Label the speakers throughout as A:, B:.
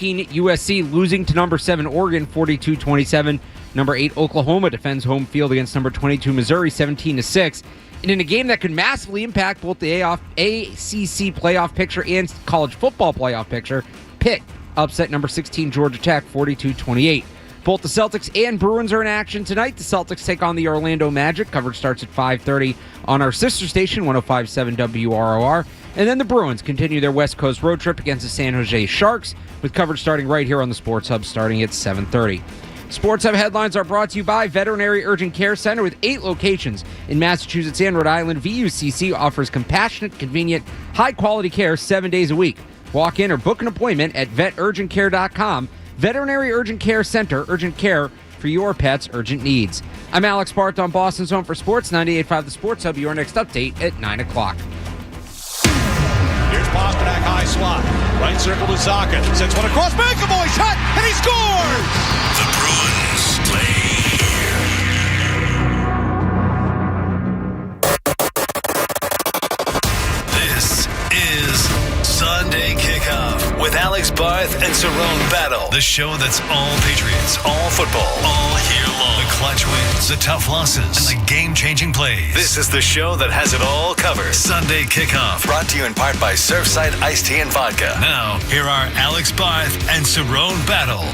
A: 19, USC losing to number 7 Oregon 42-27. Number 8 Oklahoma defends home field against number 22 Missouri 17-6. And in a game that could massively impact both the ACC playoff picture and college football playoff picture, Pitt upset number 16 Georgia Tech 42-28. Both the Celtics and Bruins are in action tonight. The Celtics take on the Orlando Magic. Coverage starts at 5:30 on our sister station, 105.7 WROR. And then the Bruins continue their West Coast road trip against the San Jose Sharks, with coverage starting right here on the Sports Hub starting at 7:30. Sports Hub headlines are brought to you by Veterinary Urgent Care Center with 8 locations in Massachusetts and Rhode Island. VUCC offers compassionate, convenient, high-quality care 7 days a week. Walk in or book an appointment at veturgentcare.com. Veterinary Urgent Care Center, urgent care for your pet's urgent needs. I'm Alex Barth on Boston's Home for Sports, 98.5 The Sports Hub, your next update at 9 o'clock.
B: Here's Pasternak, high slot. Right circle to Zaka. Sends one across. McAvoy shot, and he scores!
C: The Bruins play here. This is Sunday Kickoff with Alex Barth and Cerrone Battle. The show that's all Patriots, all football, all year long. The clutch wins, the tough losses, and the game-changing plays. This is the show that has it all covered. Sunday Kickoff, brought to you in part by Surfside Iced Tea and Vodka. Now, here are Alex Barth and Cerrone Battle.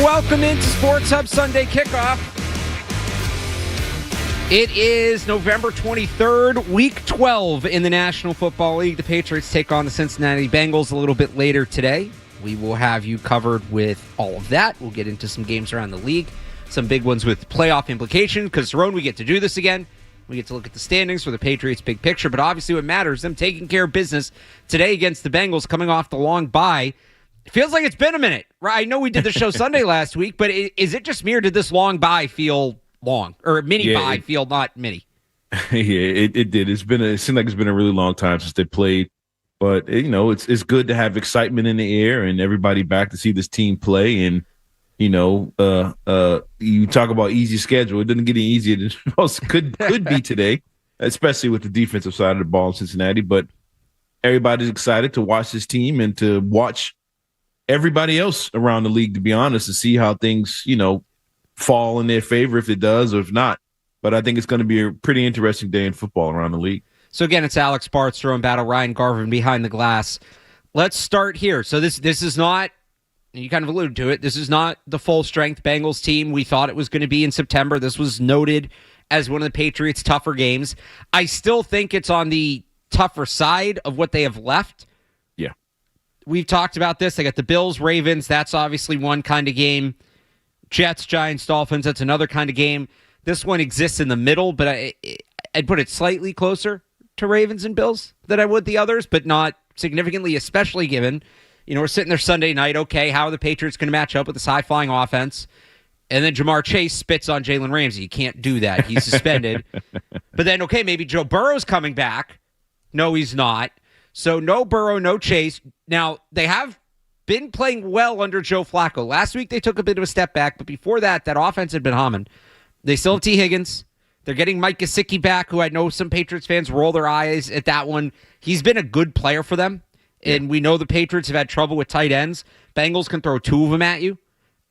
A: Welcome into Sports Hub Sunday Kickoff. It is November 23rd, Week 12 in the National Football League. The Patriots take on the Cincinnati Bengals a little bit later today. We will have you covered with all of that. We'll get into some games around the league, some big ones with playoff implications, because, Cerrone, we get to do this again. We get to look at the standings for the Patriots' big picture, but obviously what matters, them taking care of business today against the Bengals, coming off the long bye. It feels like it's been a minute, right? I know we did the show Sunday last week, but is it just me, or did this long bye feel long, or bye feel not mini?
D: Yeah, it did. It seemed like it's been a really long time since they played, but it's good to have excitement in the air and everybody back to see this team play. And you talk about easy schedule. It doesn't get any easier than it could be today, especially with the defensive side of the ball in Cincinnati. But everybody's excited to watch this team and to watch everybody else around the league, to be honest, to see how things fall in their favor, if it does or if not. But I think it's going to be a pretty interesting day in football around the league. So
A: again, it's Alex Barth, Cerrone Battle, Ryan Garvin behind the glass. Let's start here. So this is not, you kind of alluded to it, this is not the full-strength Bengals team we thought it was going to be in September. This was noted as one of the Patriots' tougher games. I still think it's on the tougher side of what they have left.
D: Yeah.
A: We've talked about this. They got the Bills, Ravens. That's obviously one kind of game. Jets, Giants, Dolphins, that's another kind of game. This one exists in the middle, but I'd put it slightly closer to Ravens and Bills than I would the others, but not significantly, especially given, we're sitting there Sunday night, okay, how are the Patriots going to match up with this high-flying offense? And then Jamar Chase spits on Jalen Ramsey. You can't do that. He's suspended. But then, okay, maybe Joe Burrow's coming back. No, he's not. So no Burrow, no Chase. Now, they have been playing well under Joe Flacco. Last week they took a bit of a step back, but before that offense had been humming. They still have T. Higgins. They're getting Mike Gesicki back, who I know some Patriots fans roll their eyes at that one. He's been a good player for them, and we know the Patriots have had trouble with tight ends. Bengals can throw 2 of them at you.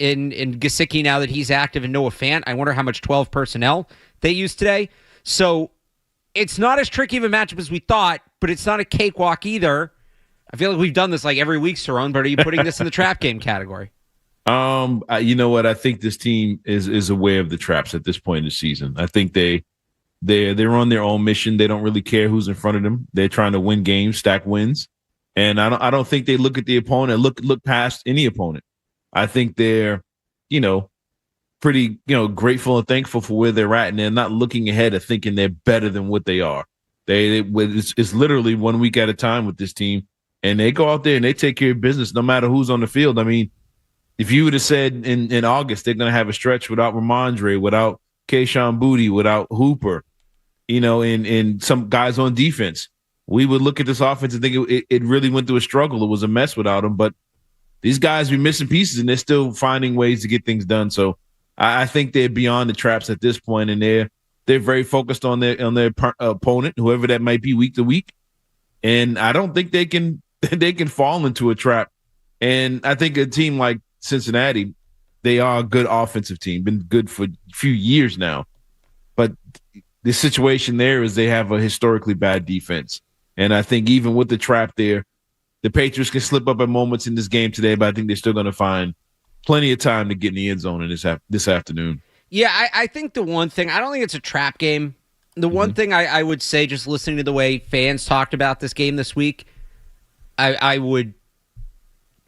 A: In Gesicki, now that he's active, and Noah Fant, I wonder how much 12 personnel they use today. So it's not as tricky of a matchup as we thought, but it's not a cakewalk either. I feel like we've done this like every week, Cerrone, but are you putting this in the trap game category?
D: You know what? I think this team is aware of the traps at this point in the season. I think they're on their own mission. They don't really care who's in front of them. They're trying to win games, stack wins, and I don't think they look at the opponent, look past any opponent. I think they're, pretty, grateful and thankful for where they're at, and they're not looking ahead of thinking they're better than what they are. It's literally 1 week at a time with this team. And they go out there and they take care of business no matter who's on the field. I mean, if you would have said in August they're going to have a stretch without Ramondre, without Kayshon Boutte, without Hooper, and some guys on defense, we would look at this offense and think it really went through a struggle. It was a mess without them. But these guys be missing pieces, and they're still finding ways to get things done. So I think they're beyond the traps at this point, and they're very focused on their opponent, whoever that might be, week to week. And I don't think they can they can fall into a trap. And I think a team like Cincinnati, they are a good offensive team, been good for a few years now. But the situation there is they have a historically bad defense. And I think even with the trap there, the Patriots can slip up at moments in this game today, but I think they're still going to find plenty of time to get in the end zone in this afternoon.
A: Yeah, I think the one thing, I don't think it's a trap game. The one thing I would say, just listening to the way fans talked about this game this week, I would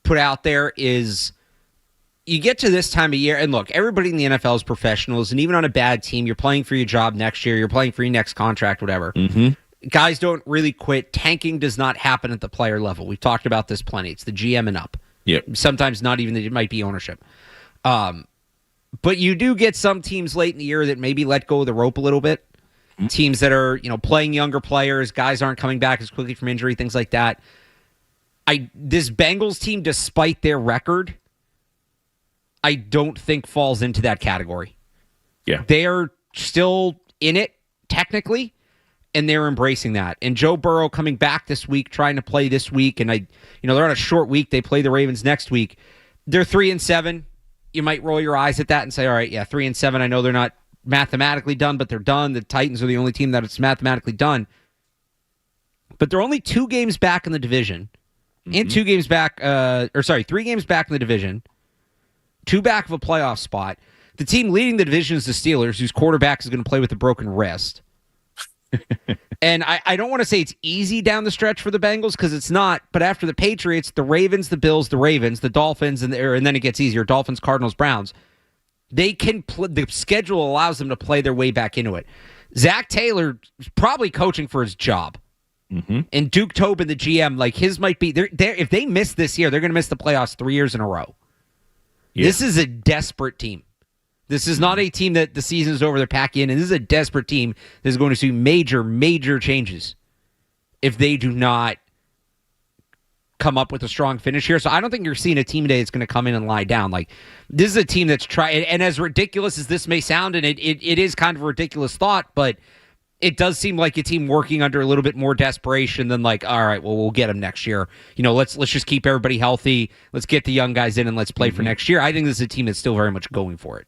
A: put out there is you get to this time of year, and look, everybody in the NFL is professionals, and even on a bad team, you're playing for your job next year, you're playing for your next contract, whatever. Guys don't really quit. Tanking does not happen at the player level. We've talked about this plenty. It's the GM and up.
D: Yep.
A: Sometimes not even, it might be ownership. But you do get some teams late in the year that maybe let go of the rope a little bit. Teams that are, playing younger players, guys aren't coming back as quickly from injury, things like that. This Bengals team, despite their record, I don't think falls into that category.
D: Yeah.
A: They're still in it, technically, and they're embracing that. And Joe Burrow coming back this week, trying to play this week, and they're on a short week. They play the Ravens next week. They're 3-7. You might roll your eyes at that and say, all right, yeah, 3-7. I know they're not mathematically done, but they're done. The Titans are the only team that it's mathematically done. But they're only 2 games back in the division. And 2 games back, 3 games back in the division, 2 back of a playoff spot. The team leading the division is the Steelers, whose quarterback is going to play with a broken wrist. And I don't want to say it's easy down the stretch for the Bengals, because it's not, but after the Patriots, the Ravens, the Bills, the Ravens, the Dolphins, and then it gets easier, Dolphins, Cardinals, Browns. They can the schedule allows them to play their way back into it. Zach Taylor is probably coaching for his job. And Duke Tobin, the GM, like his might be there. If they miss this year, they're going to miss the playoffs 3 years in a row. Yeah. This is a desperate team. This is not a team that the season is over, they're packing in, and this is a desperate team that is going to see major, major changes if they do not come up with a strong finish here. So I don't think you're seeing a team today that's going to come in and lie down. Like, this is a team that's trying, and as ridiculous as this may sound, and it is kind of a ridiculous thought, but it does seem like a team working under a little bit more desperation than like, all right, well, we'll get them next year. Let's just keep everybody healthy. Let's get the young guys in and let's play for next year. I think this is a team that's still very much going for it.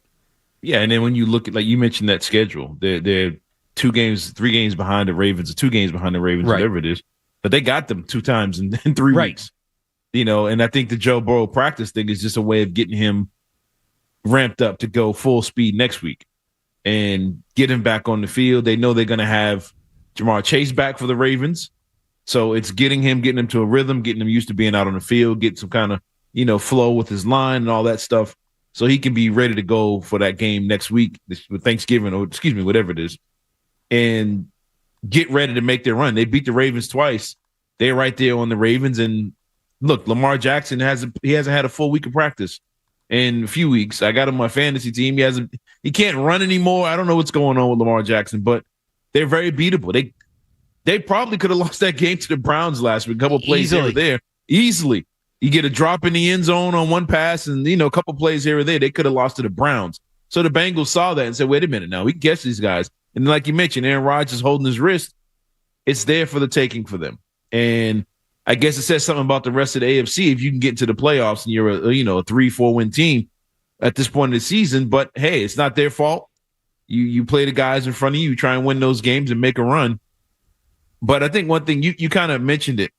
D: Yeah, and then when you look at, like you mentioned, that schedule, they're 3 games behind the Ravens, or 2 games behind the Ravens, whatever it is. But they got them 2 times in 3 weeks. And I think the Joe Burrow practice thing is just a way of getting him ramped up to go full speed next week and get him back on the field. They know they're going to have Jamar Chase back for the Ravens. So it's getting him to a rhythm, getting him used to being out on the field, get some kind of, flow with his line and all that stuff, so he can be ready to go for that game next week with Thanksgiving, or whatever it is, and get ready to make their run. They beat the Ravens twice. They're right there on the Ravens. And look, Lamar Jackson hasn't had a full week of practice in a few weeks. I got him on my fantasy team. He can't run anymore. I don't know what's going on with Lamar Jackson, but they're very beatable. They probably could have lost that game to the Browns last week. A couple plays here or there. Easily. You get a drop in the end zone on one pass and, a couple plays here or there. They could have lost to the Browns. So the Bengals saw that and said, wait a minute now. We can catch these guys. And like you mentioned, Aaron Rodgers holding his wrist. It's there for the taking for them. And I guess it says something about the rest of the AFC if you can get into the playoffs and you're a 3-4 win team at this point in the season. But hey, it's not their fault. You play the guys in front of you, try and win those games and make a run. But I think one thing you kind of mentioned it,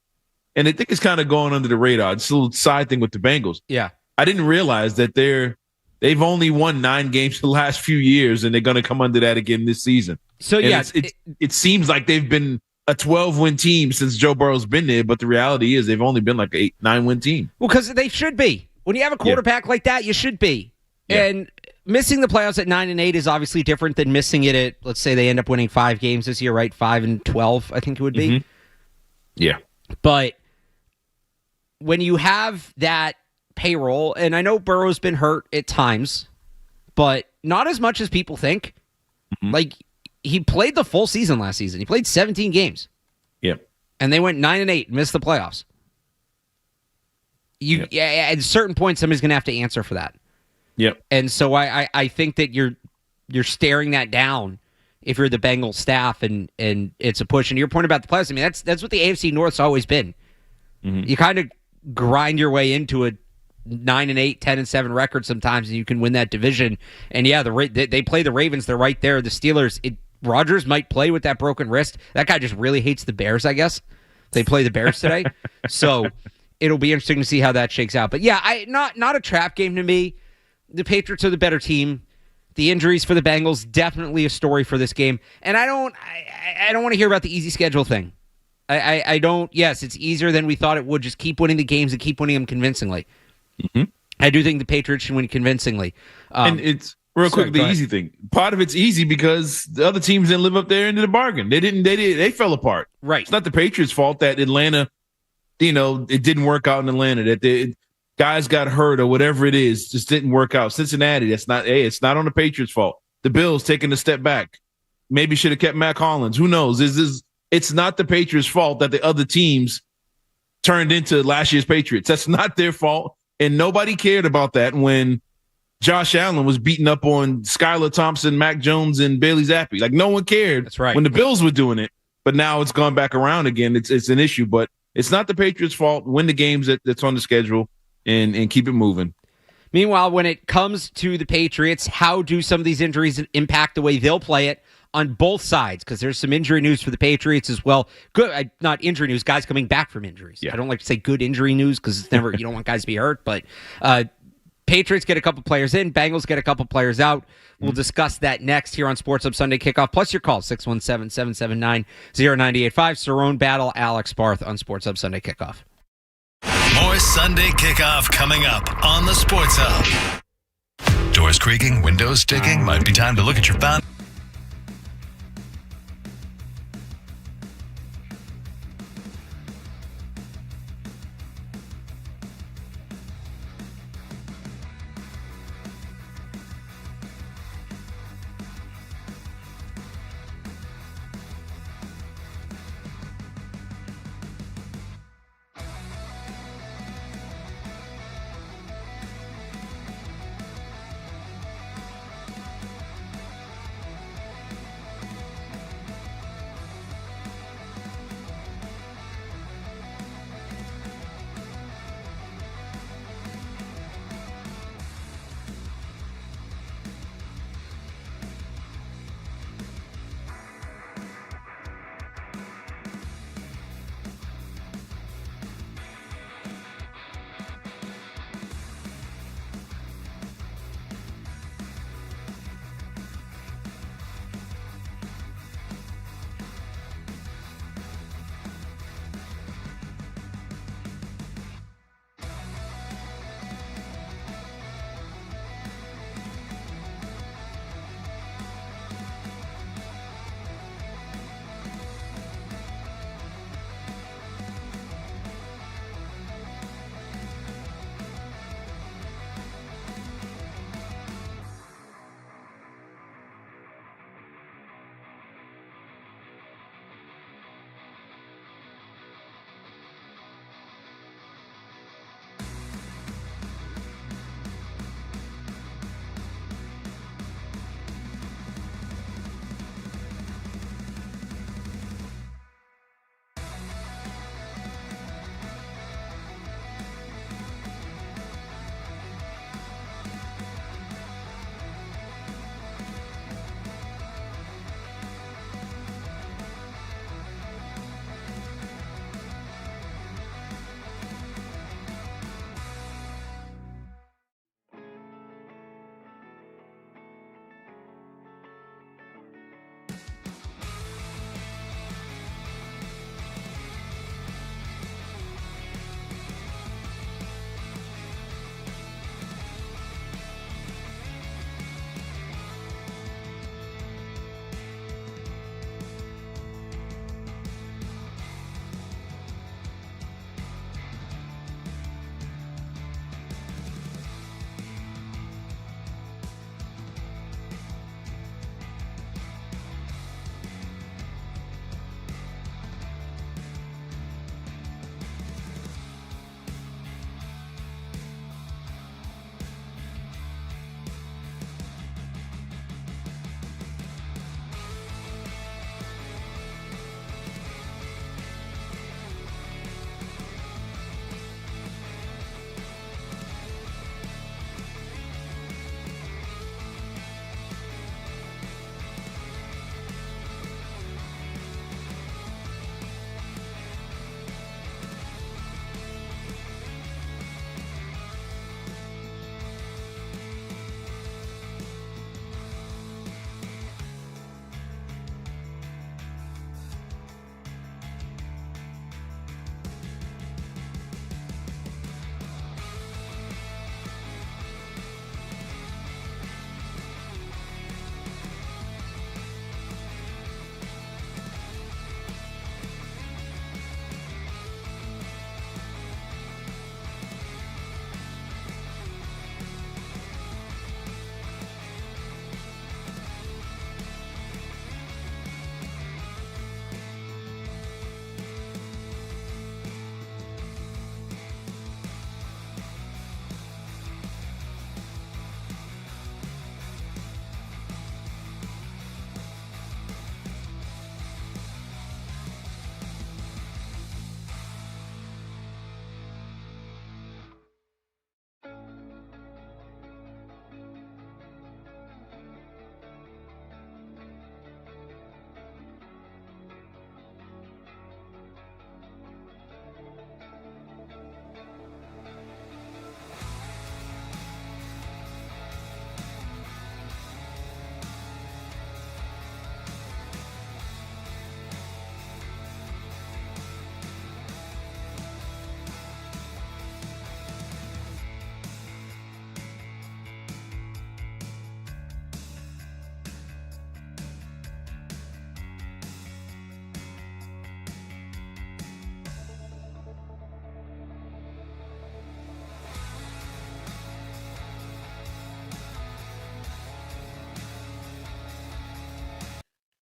D: and I think it's kind of going under the radar. It's a little side thing with the Bengals.
A: Yeah,
D: I didn't realize that they've only won 9 games the last few years, and they're going to come under that again this season.
A: So
D: it seems like they've been a 12-win team since Joe Burrow's been there, but the reality is they've only been like an 8-9-win team.
A: Well, because they should be. When you have a quarterback like that, you should be. Yeah. And missing the playoffs at 9-8 is obviously different than missing it at, let's say they end up winning 5 games this year, right? 5-12, I think it would be.
D: Yeah.
A: But when you have that payroll, and I know Burrow's been hurt at times, but not as much as people think. Like, he played the full season last season. He played 17 games.
D: Yep.
A: And they went 9-8, missed the playoffs. At certain points, somebody's going to have to answer for that.
D: Yep.
A: And so I think that you're staring that down if you're the Bengals staff, and it's a push. And your point about the playoffs, I mean, that's what the AFC North's always been. You kind of grind your way into a 9-8, 10-7 record sometimes, and you can win that division. And yeah, they play the Ravens. They're right there. The Steelers. Rodgers might play with that broken wrist. That guy just really hates the Bears, I guess. They play the Bears today, so it'll be interesting to see how that shakes out. But yeah, not a trap game to me. The Patriots are the better team. The injuries for the Bengals, definitely a story for this game. And I don't want to hear about the easy schedule thing. I don't. Yes, it's easier than we thought it would. Just keep winning the games and keep winning them convincingly. Mm-hmm. I do think the Patriots should win convincingly.
D: And it's real quick, the easy thing. Part of it's easy because the other teams didn't live up there into the bargain. They fell apart.
A: Right.
D: It's not the Patriots' fault that Atlanta, it didn't work out in Atlanta. That guys got hurt or whatever it is, just didn't work out. Cincinnati, it's not on the Patriots' fault. The Bills taking a step back. Maybe should have kept Matt Collins. Who knows? It's not the Patriots' fault that the other teams turned into last year's Patriots. That's not their fault. And nobody cared about that when Josh Allen was beating up on Skylar Thompson, Mac Jones, and Bailey Zappi. Like, no one cared.
A: That's right.
D: When the Bills were doing it. But now it's gone back around again. It's an issue. But it's not the Patriots' fault. Win the games that's on the schedule and keep it moving.
A: Meanwhile, when it comes to the Patriots, how do some of these injuries impact the way they'll play it on both sides? Because there's some injury news for the Patriots as well. Good, not injury news, guys coming back from injuries. Yeah. I don't like to say good injury news because it's never, you don't want guys to be hurt, but Patriots get a couple players in, Bengals get a couple players out. We'll discuss that next here on Sports Hub Sunday Kickoff. Plus your call, 617-779-0985. Cerrone Battle, Alex Barth on Sports Hub Sunday Kickoff.
C: More Sunday Kickoff coming up on the Sports Hub. Doors creaking, windows sticking. Might be time to look at your phone.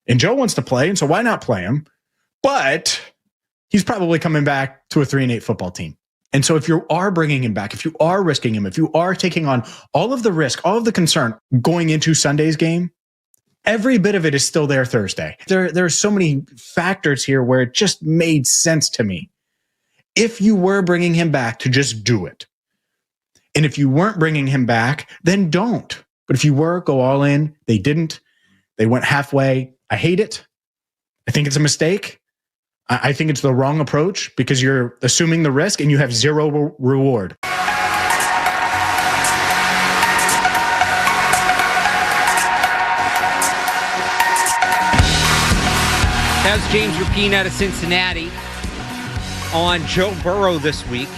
E: And Joe wants to play, and so why not play him? But he's probably coming back to a 3-8 football team. And so if you are bringing him back, if you are risking him, if you are taking on all of the risk, all of the concern going into Sunday's game, every bit of it is still there Thursday. There are so many factors here where it just made sense to me. If you were bringing him back, to just do it. And if you weren't bringing him back, then don't. But if you were, go all in. They didn't. They went halfway. I hate it. I think it's a mistake. I think it's the wrong approach because you're assuming the risk and you have zero reward.
A: That's James Rapine out of Cincinnati on Joe Burrow this week.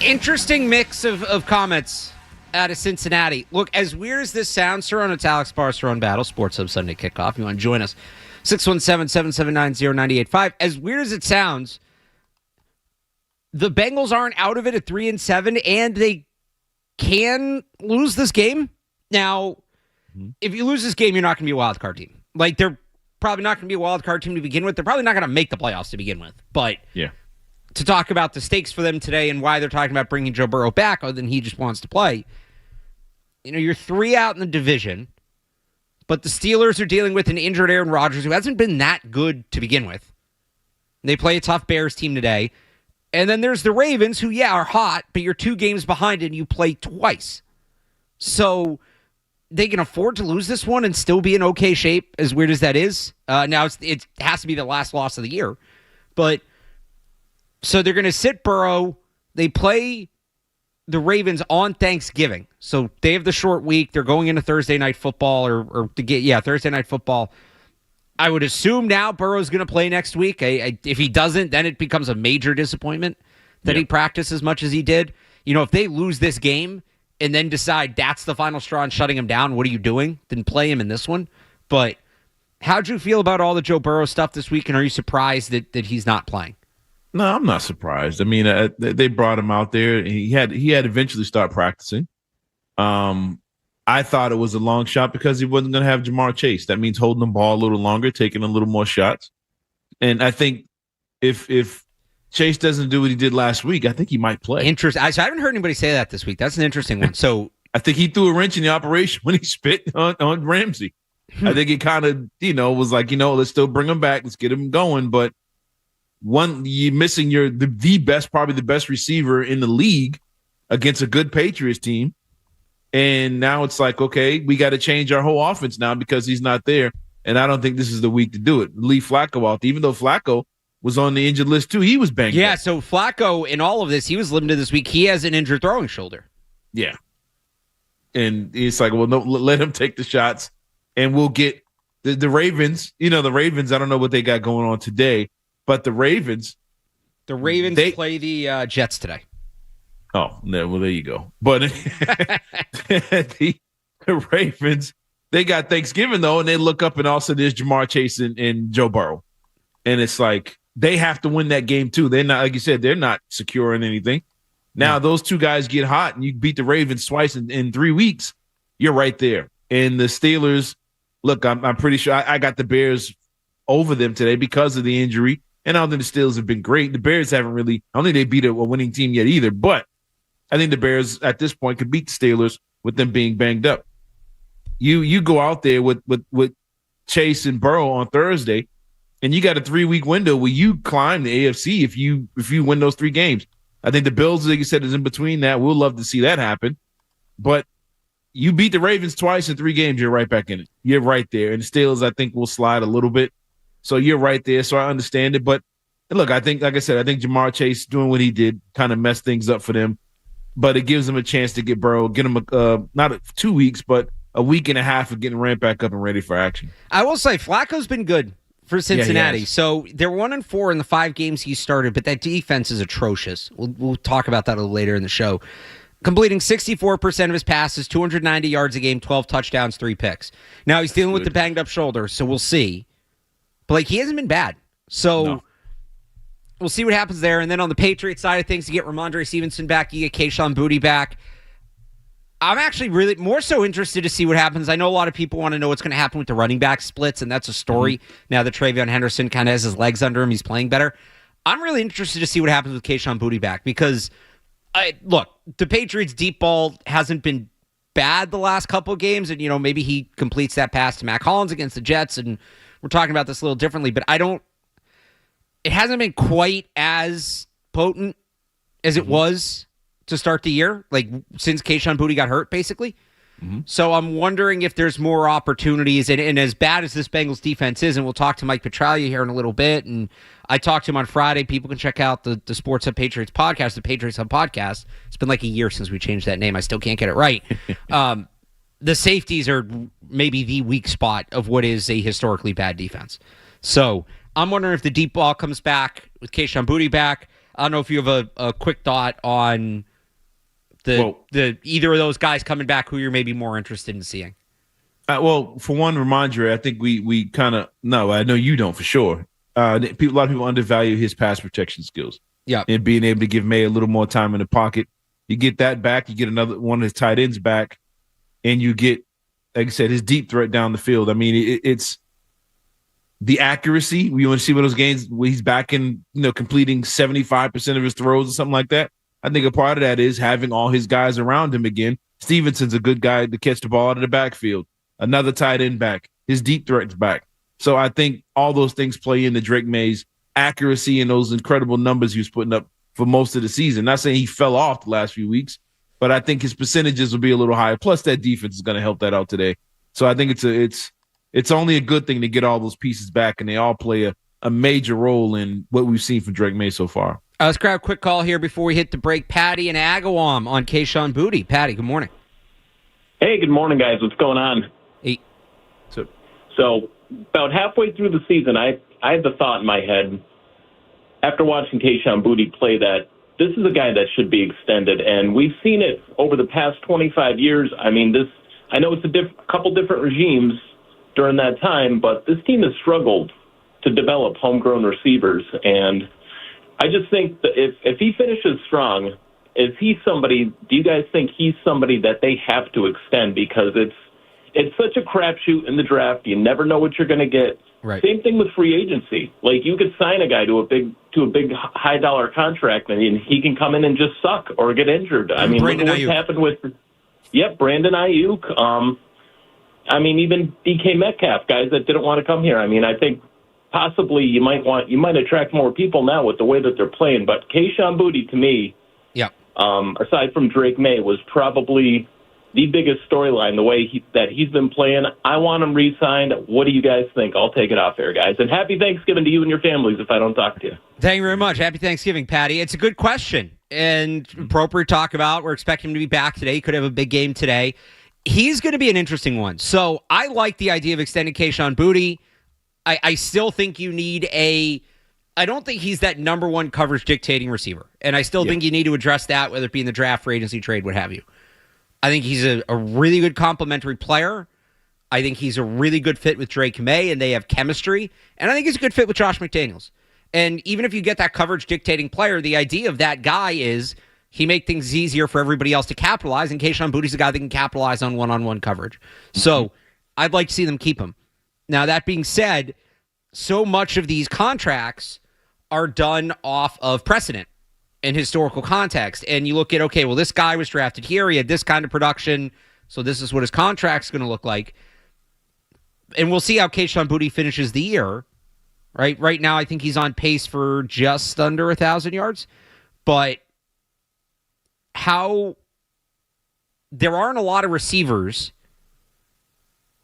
A: Interesting mix of comments out of Cincinnati. Look, as weird as this sounds, Cerrone, it's Alex Barth, Cerrone Battle, Sports Hub Sunday Kickoff. You want to join us? 617-779-0985. As weird as it sounds, the Bengals aren't out of it at 3-7, and they can lose this game. Now, if you lose this game, you're not going to be a wild card team. Like, they're probably not going to be a wild card team to begin with. They're probably not going to make the playoffs to begin with. But to talk about the stakes for them today and why they're talking about bringing Joe Burrow back, other than he just wants to play, you're 3 out in the division. But the Steelers are dealing with an injured Aaron Rodgers who hasn't been that good to begin with. They play a tough Bears team today. And then there's the Ravens who, are hot, but you're 2 games behind and you play twice. So they can afford to lose this one and still be in okay shape, as weird as that is. Now, it has to be the last loss of the year. But so they're going to sit Burrow. They play the Ravens on Thanksgiving. So they have the short week. They're going into Thursday night football Thursday night football. I would assume now Burrow's going to play next week. If he doesn't, then it becomes a major disappointment that he practiced as much as he did. If they lose this game and then decide that's the final straw and shutting him down, what are you doing? Then play him in this one. But how'd you feel about all the Joe Burrow stuff this week, and are you surprised that he's not playing?
D: No, I'm not surprised. I mean, they brought him out there. He had eventually start practicing. I thought it was a long shot because he wasn't going to have Jamar Chase. That means holding the ball a little longer, taking a little more shots. And I think if Chase doesn't do what he did last week, I think he might play.
A: Interesting. I haven't heard anybody say that this week. That's an interesting one. So
D: I think he threw a wrench in the operation when he spit on Ramsey. I think it kind of, was like, let's still bring him back. Let's get him going. But you're missing the best, probably the best receiver in the league against a good Patriots team. And now it's like, okay, we got to change our whole offense now because he's not there. And I don't think this is the week to do it. Leave Flacco out. Even though Flacco was on the injured list too, he was banged up.
A: So Flacco, in all of this, he was limited this week. He has an injured throwing shoulder.
D: Yeah. And it's like, well, no, let him take the shots and we'll get the Ravens. The Ravens, I don't know what they got going on today. But the Ravens
A: play the Jets today.
D: Oh, no, well, there you go. But the Ravens, they got Thanksgiving, though, and they look up and also there's Jamar Chase and Joe Burrow. And it's like they have to win that game, too. They're not, like you said, they're not securing anything. Now, those two guys get hot and you beat the Ravens twice in 3 weeks, you're right there. And the Steelers, look, I'm pretty sure I got the Bears over them today because of the injury. And I don't think the Steelers have been great. The Bears haven't really – I don't think they beat a winning team yet either. But I think the Bears at this point could beat the Steelers with them being banged up. You go out there with Chase and Burrow on Thursday, and you got a 3-week window where you climb the AFC if you win those 3 games. I think the Bills, like you said, is in between that. We'll love to see that happen. But you beat the Ravens twice in 3 games, you're right back in it. You're right there. And the Steelers, I think, will slide a little bit. So you're right there. So I understand it. But look, I think, like I said, I think Jamar Chase doing what he did kind of messed things up for them. But it gives them a chance to get Burrow, get him not 2 weeks, but a week and a half of getting ramped back up and ready for action.
A: I will say Flacco's been good for Cincinnati. So they're 1-4 in the 5 games he started, but that defense is atrocious. We'll talk about that a little later in the show. Completing 64% of his passes, 290 yards a game, 12 touchdowns, 3 picks. Now he's dealing with the banged up shoulder, so we'll see. But he hasn't been bad. So we'll see what happens there. And then on the Patriots side of things, you get Ramondre Stevenson back, you get Kayshon Boutte back. I'm actually really more so interested to see what happens. I know a lot of people want to know what's going to happen with the running back splits, and that's a story now that Travion Henderson kind of has his legs under him. He's playing better. I'm really interested to see what happens with Kayshon Boutte back because, look, the Patriots' deep ball hasn't been bad the last couple of games, and, maybe he completes that pass to Mac Hollins against the Jets, and we're talking about this a little differently, but it hasn't been quite as potent as it was to start the year, like since Kayshon Boutte got hurt, basically. So I'm wondering if there's more opportunities, and as bad as this Bengals defense is, and we'll talk to Mike Petraglia here in a little bit, and I talked to him on Friday. People can check out the Sports Hub Patriots podcast, the Patriots Hub podcast. It's been like a year since we changed that name. I still can't get it right. The safeties are maybe the weak spot of what is a historically bad defense. So I'm wondering if the deep ball comes back with Kayshon Boutte back. I don't know if you have a quick thought on the either of those guys coming back who you're maybe more interested in seeing.
D: Well, for one, Ramondre, I think we kind of no, I know you don't for sure. A lot of people undervalue his pass protection skills.
A: Yeah,
D: and being able to give May a little more time in the pocket, you get that back. You get another one of his tight ends back, and you get, like I said, his deep threat down the field. I mean, it's the accuracy. We want to see what those games where he's back in, completing 75% of his throws or something like that. I think a part of that is having all his guys around him again. Stevenson's a good guy to catch the ball out of the backfield. Another tight end back. His deep threat's back. So I think all those things play into Drake May's accuracy and those incredible numbers he was putting up for most of the season. Not saying he fell off the last few weeks, but I think his percentages will be a little higher. Plus, that defense is going to help that out today. So I think it's only a good thing to get all those pieces back, and they all play a major role in what we've seen from Drake May so far.
A: Let's grab a quick call here before we hit the break. Patty and Agawam on Kayshon Boutte. Patty, good morning.
F: Hey, good morning, guys. What's going on?
A: Hey.
F: So about halfway through the season, I had the thought in my head after watching Kayshon Boutte play that this is a guy that should be extended, and we've seen it over the past 25 years. I mean, I know it's a couple different regimes during that time, but this team has struggled to develop homegrown receivers, and I just think that if he finishes strong, do you guys think he's somebody that they have to extend because it's such a crapshoot in the draft. You never know what you're going to get.
A: Right. Same
F: thing with free agency. Like you could sign a guy to a big high dollar contract and he can come in and just suck or get injured. I mean, look what's happened with Brandon Ayuk. I mean, even DK Metcalf, guys that didn't want to come here. I mean, I think possibly you might attract more people now with the way that they're playing. But Kayshon Boutte, to me, aside from Drake May, was probably the biggest storyline, the way that he's been playing. I want him re-signed. What do you guys think? I'll take it off air, guys. And happy Thanksgiving to you and your families if I don't talk to you.
A: Thank you very much. Happy Thanksgiving, Patty. It's a good question and appropriate to talk about. We're expecting him to be back today. He could have a big game today. He's going to be an interesting one. So I like the idea of extending Kayshon Boutte. I still think you need I don't think he's that number one coverage dictating receiver. And I still think you need to address that, whether it be in the draft, free agency, trade, what have you. I think he's a really good complementary player. I think he's a really good fit with Drake May, and they have chemistry. And I think he's a good fit with Josh McDaniels. And even if you get that coverage dictating player, the idea of that guy is he make things easier for everybody else to capitalize, and Kayshon Boutte's a guy that can capitalize on one-on-one coverage. So I'd like to see them keep him. Now, that being said, so much of these contracts are done off of precedent and historical context. And you look at, okay, well, this guy was drafted here. He had this kind of production. So this is what his contract's going to look like. And we'll see how Kayshon Boutte finishes the year. Right now, I think he's on pace for just under 1,000 yards. But there aren't a lot of receivers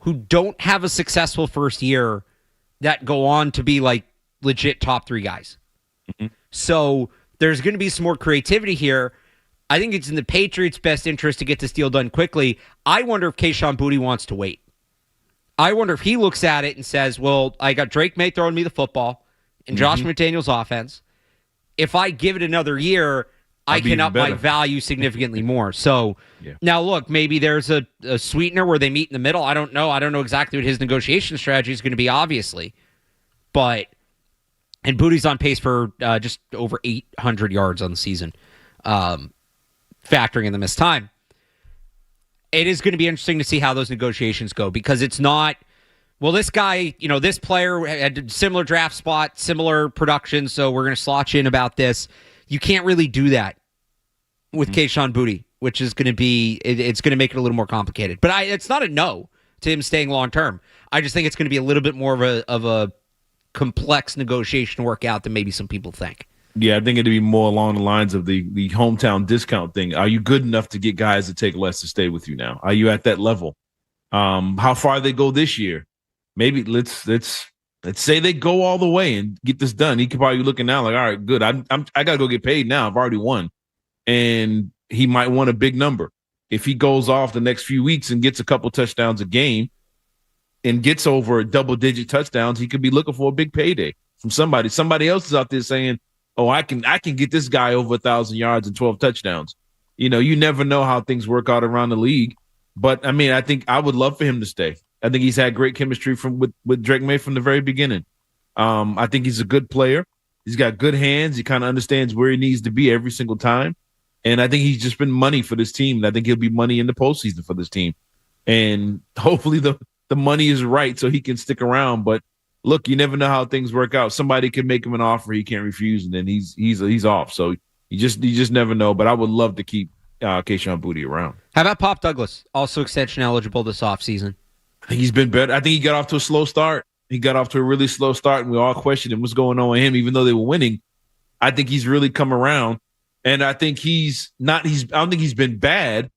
A: who don't have a successful first year that go on to be like legit top three guys. So there's going to be some more creativity here. I think it's in the Patriots' best interest to get this deal done quickly. I wonder if Kayshon Boutte wants to wait. I wonder if he looks at it and says, well, I got Drake May throwing me the football and Josh McDaniels' offense. If I give it another year, I can up my value significantly more. So now look, maybe there's a sweetener where they meet in the middle. I don't know. I don't know exactly what his negotiation strategy is going to be, obviously. And Boutte's on pace for just over 800 yards on the season, factoring in the missed time. it is going to be interesting to see how those negotiations go, because it's not, well, this guy, this player had a similar draft spot, similar production, so we're going to slot you in about this. You can't really do that with Kayshon Boutte, which is going to be, it's going to make it a little more complicated. But it's not a no to him staying long term. I just think it's going to be a little bit more of a complex negotiation workout than maybe some people think.
D: Yeah, I think it'd be more along the lines of the hometown discount thing. Are you good enough to get guys to take less to stay with you now? Are you at that level? How far they go this year? Maybe let's say they go all the way and get this done. He could probably be looking now like, all right, good. I got to go get paid now. I've already won, and he might want a big number. If he goes off the next few weeks and gets a couple touchdowns a game and gets over double-digit touchdowns, he could be looking for a big payday from somebody. Somebody else is out there saying, oh, I can get this guy over 1,000 yards and 12 touchdowns. You never know how things work out around the league. But, I think I would love for him to stay. I think he's had great chemistry with Drake May from the very beginning. I think he's a good player. He's got good hands. He kind of understands where he needs to be every single time. And I think he's just been money for this team. And I think he'll be money in the postseason for this team. And hopefully the money is right so he can stick around. But look, you never know how things work out. Somebody can make him an offer he can't refuse, and then he's off. So you just never know. But I would love to keep Kayshon Boutte around.
A: How about Pop Douglas, also extension eligible this offseason?
D: I think he's been better. I think he got off to a slow start. He got off to a really slow start, and we all questioned him, what's going on with him, even though they were winning. I think he's really come around, and I think I don't think he's been bad.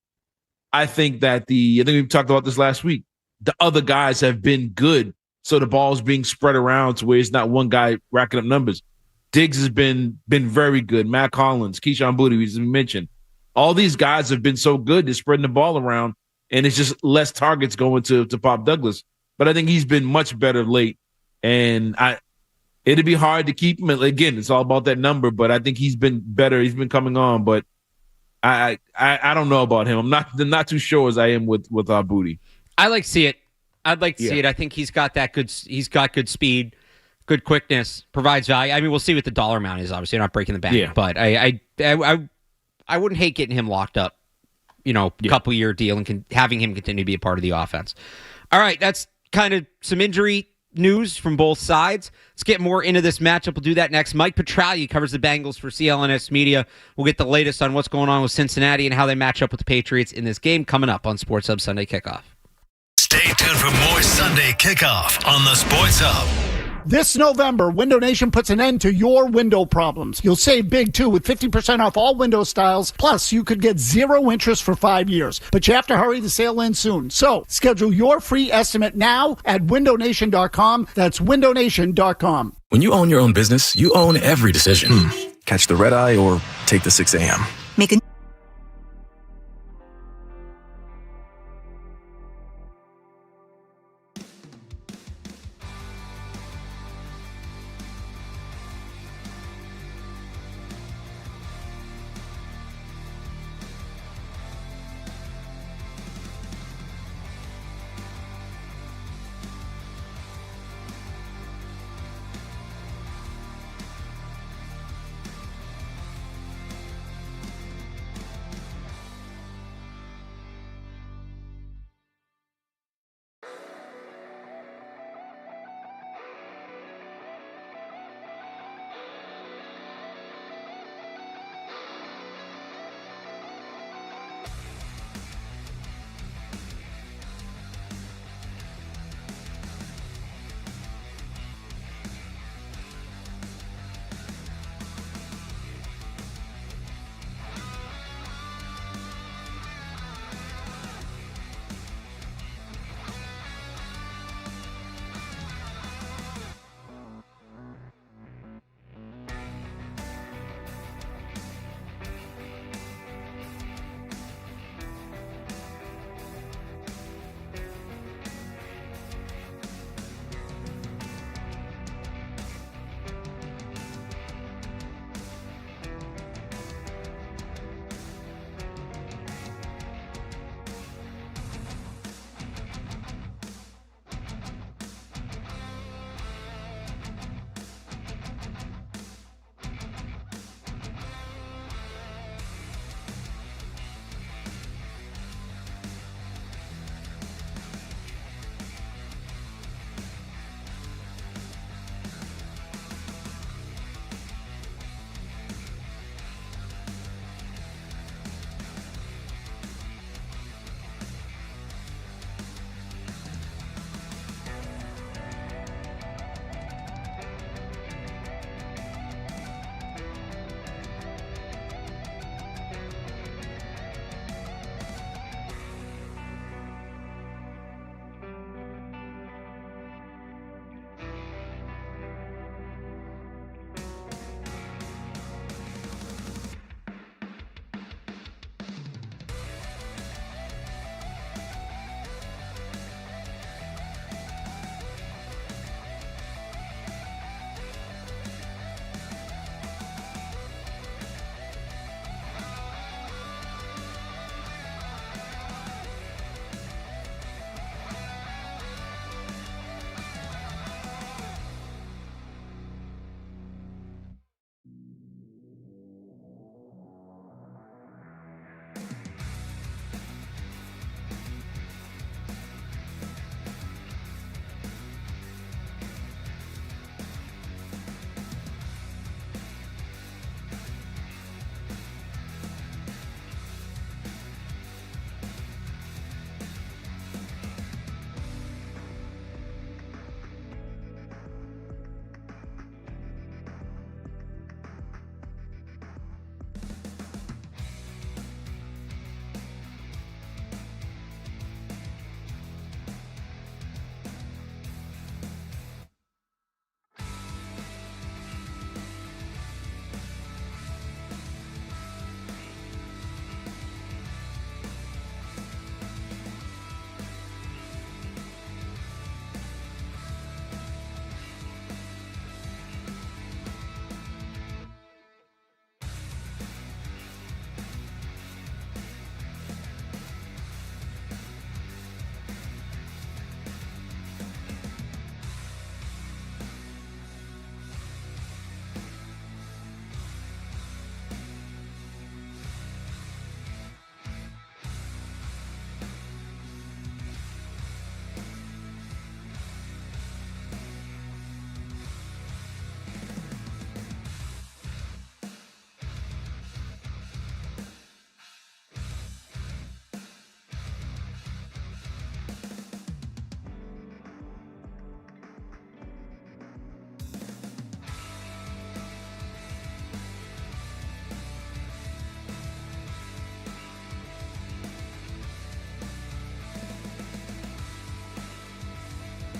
D: I think that I think we talked about this last week. The other guys have been good. So the ball's being spread around to where it's not one guy racking up numbers. Diggs has been very good. Matt Collins, Kayshon Boutte, as we mentioned. All these guys have been so good. They're spreading the ball around, and it's just less targets going to Pop Douglas. But I think he's been much better late, and it'd be hard to keep him. Again, it's all about that number, but I think he's been better. He's been coming on, but I don't know about him. I'm not too sure as I am with Boutte.
A: I like to see it. I'd like to see it. I think he's got that good. He's got good speed, good quickness, provides value. We'll see what the dollar amount is. Obviously, not breaking the bank, but I wouldn't hate getting him locked up. Couple year deal and having him continue to be a part of the offense. All right, that's kind of some injury news from both sides. Let's get more into this matchup. We'll do that next. Mike Petraglia covers the Bengals for CLNS Media. We'll get the latest on what's going on with Cincinnati and how they match up with the Patriots in this game coming up on Sports Hub Sunday Kickoff.
C: Stay tuned for more Sunday Kickoff on the Sports Hub.
G: This November, Window Nation puts an end to your window problems. You'll save big, too, with 50% off all window styles. Plus, you could get 0 interest for 5 years. But you have to hurry, the sale ends soon. So, schedule your free estimate now at windownation.com. That's windownation.com.
H: When you own your own business, you own every decision. Catch the red eye or take the 6 a.m.
I: Make a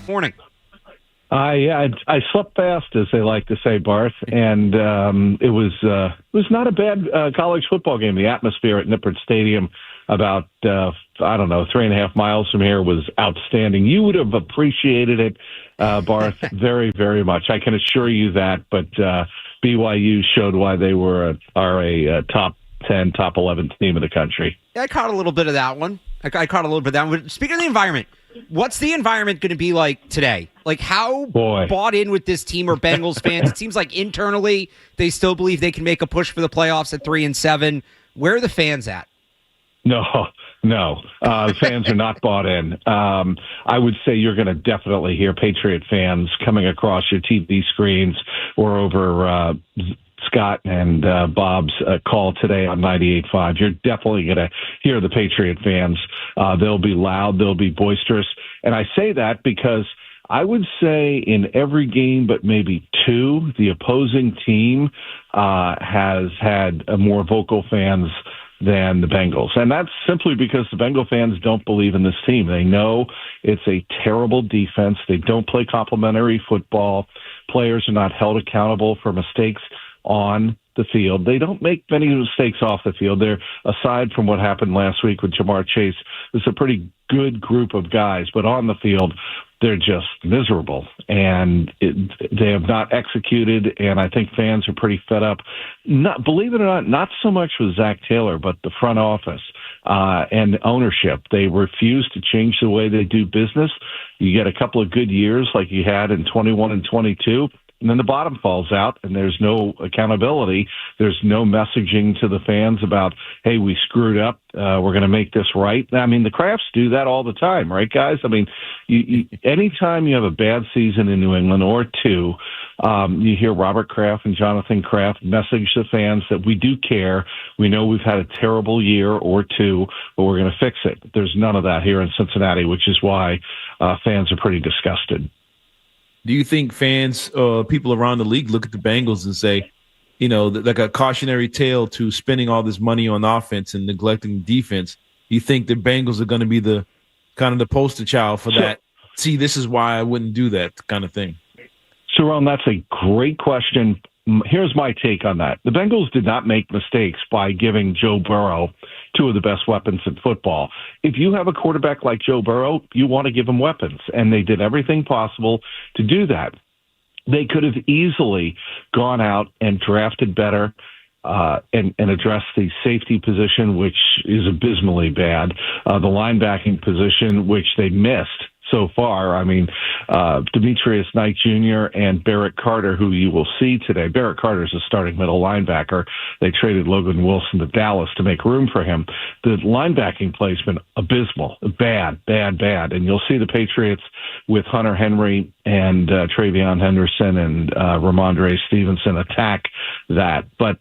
A: morning?
I: I slept fast, as they like to say, Barth, and it was not a bad college football game. The atmosphere at Nippert Stadium, about 3.5 miles from here, was outstanding. You would have appreciated it, Barth, very, very much. I can assure you that. But BYU showed why they are a top 10, top 11 team in the country.
A: Yeah, I caught a little bit of that one. Speaking of the environment, what's the environment going to be like today? Like, how bought in with this team are Bengals fans? It seems like internally they still believe they can make a push for the playoffs at 3-7. Where are the fans at?
I: No. Fans are not bought in. I would say you're going to definitely hear Patriot fans coming across your TV screens or over Scott and Bob's call today on 98.5. You're definitely going to hear the Patriot fans. They'll be loud. They'll be boisterous. And I say that because I would say in every game but maybe two, the opposing team has had more vocal fans than the Bengals. And that's simply because the Bengal fans don't believe in this team. They know it's a terrible defense. They don't play complementary football. Players are not held accountable for mistakes on the field. They don't make many mistakes off the field. They're, aside from what happened last week with Jamar Chase, it's a pretty good group of guys, but on the field, they're just miserable, and they have not executed, and I think fans are pretty fed up. Believe it or not so much with Zach Taylor, but the front office and ownership. They refuse to change the way they do business. You get a couple of good years like you had in 21 and 22, and then the bottom falls out, and there's no accountability. There's no messaging to the fans about, hey, we screwed up. We're going to make this right. I mean, the Crafts do that all the time, right, guys? I mean, anytime you have a bad season in New England or two, you hear Robert Kraft and Jonathan Kraft message the fans that we do care. We know we've had a terrible year or two, but we're going to fix it. There's none of that here in Cincinnati, which is why fans are pretty disgusted.
D: Do you think fans, people around the league, look at the Bengals and say, like a cautionary tale to spending all this money on offense and neglecting defense? You think the Bengals are going to be the kind of the poster child for that? See, this is why I wouldn't do that kind of thing.
I: Cerrone, that's a great question. Here's my take on that. The Bengals did not make mistakes by giving Joe Burrow two of the best weapons in football. If you have a quarterback like Joe Burrow, you want to give him weapons, and they did everything possible to do that. They could have easily gone out and drafted better and addressed the safety position, which is abysmally bad, the linebacking position, which they missed so far. I mean, Demetrius Knight Jr. and Barrett Carter, who you will see today. Barrett Carter is a starting middle linebacker. They traded Logan Wilson to Dallas to make room for him. The linebacking play has been abysmal, bad. And you'll see the Patriots with Hunter Henry and Travion Henderson and Ramondre Stevenson attack that. But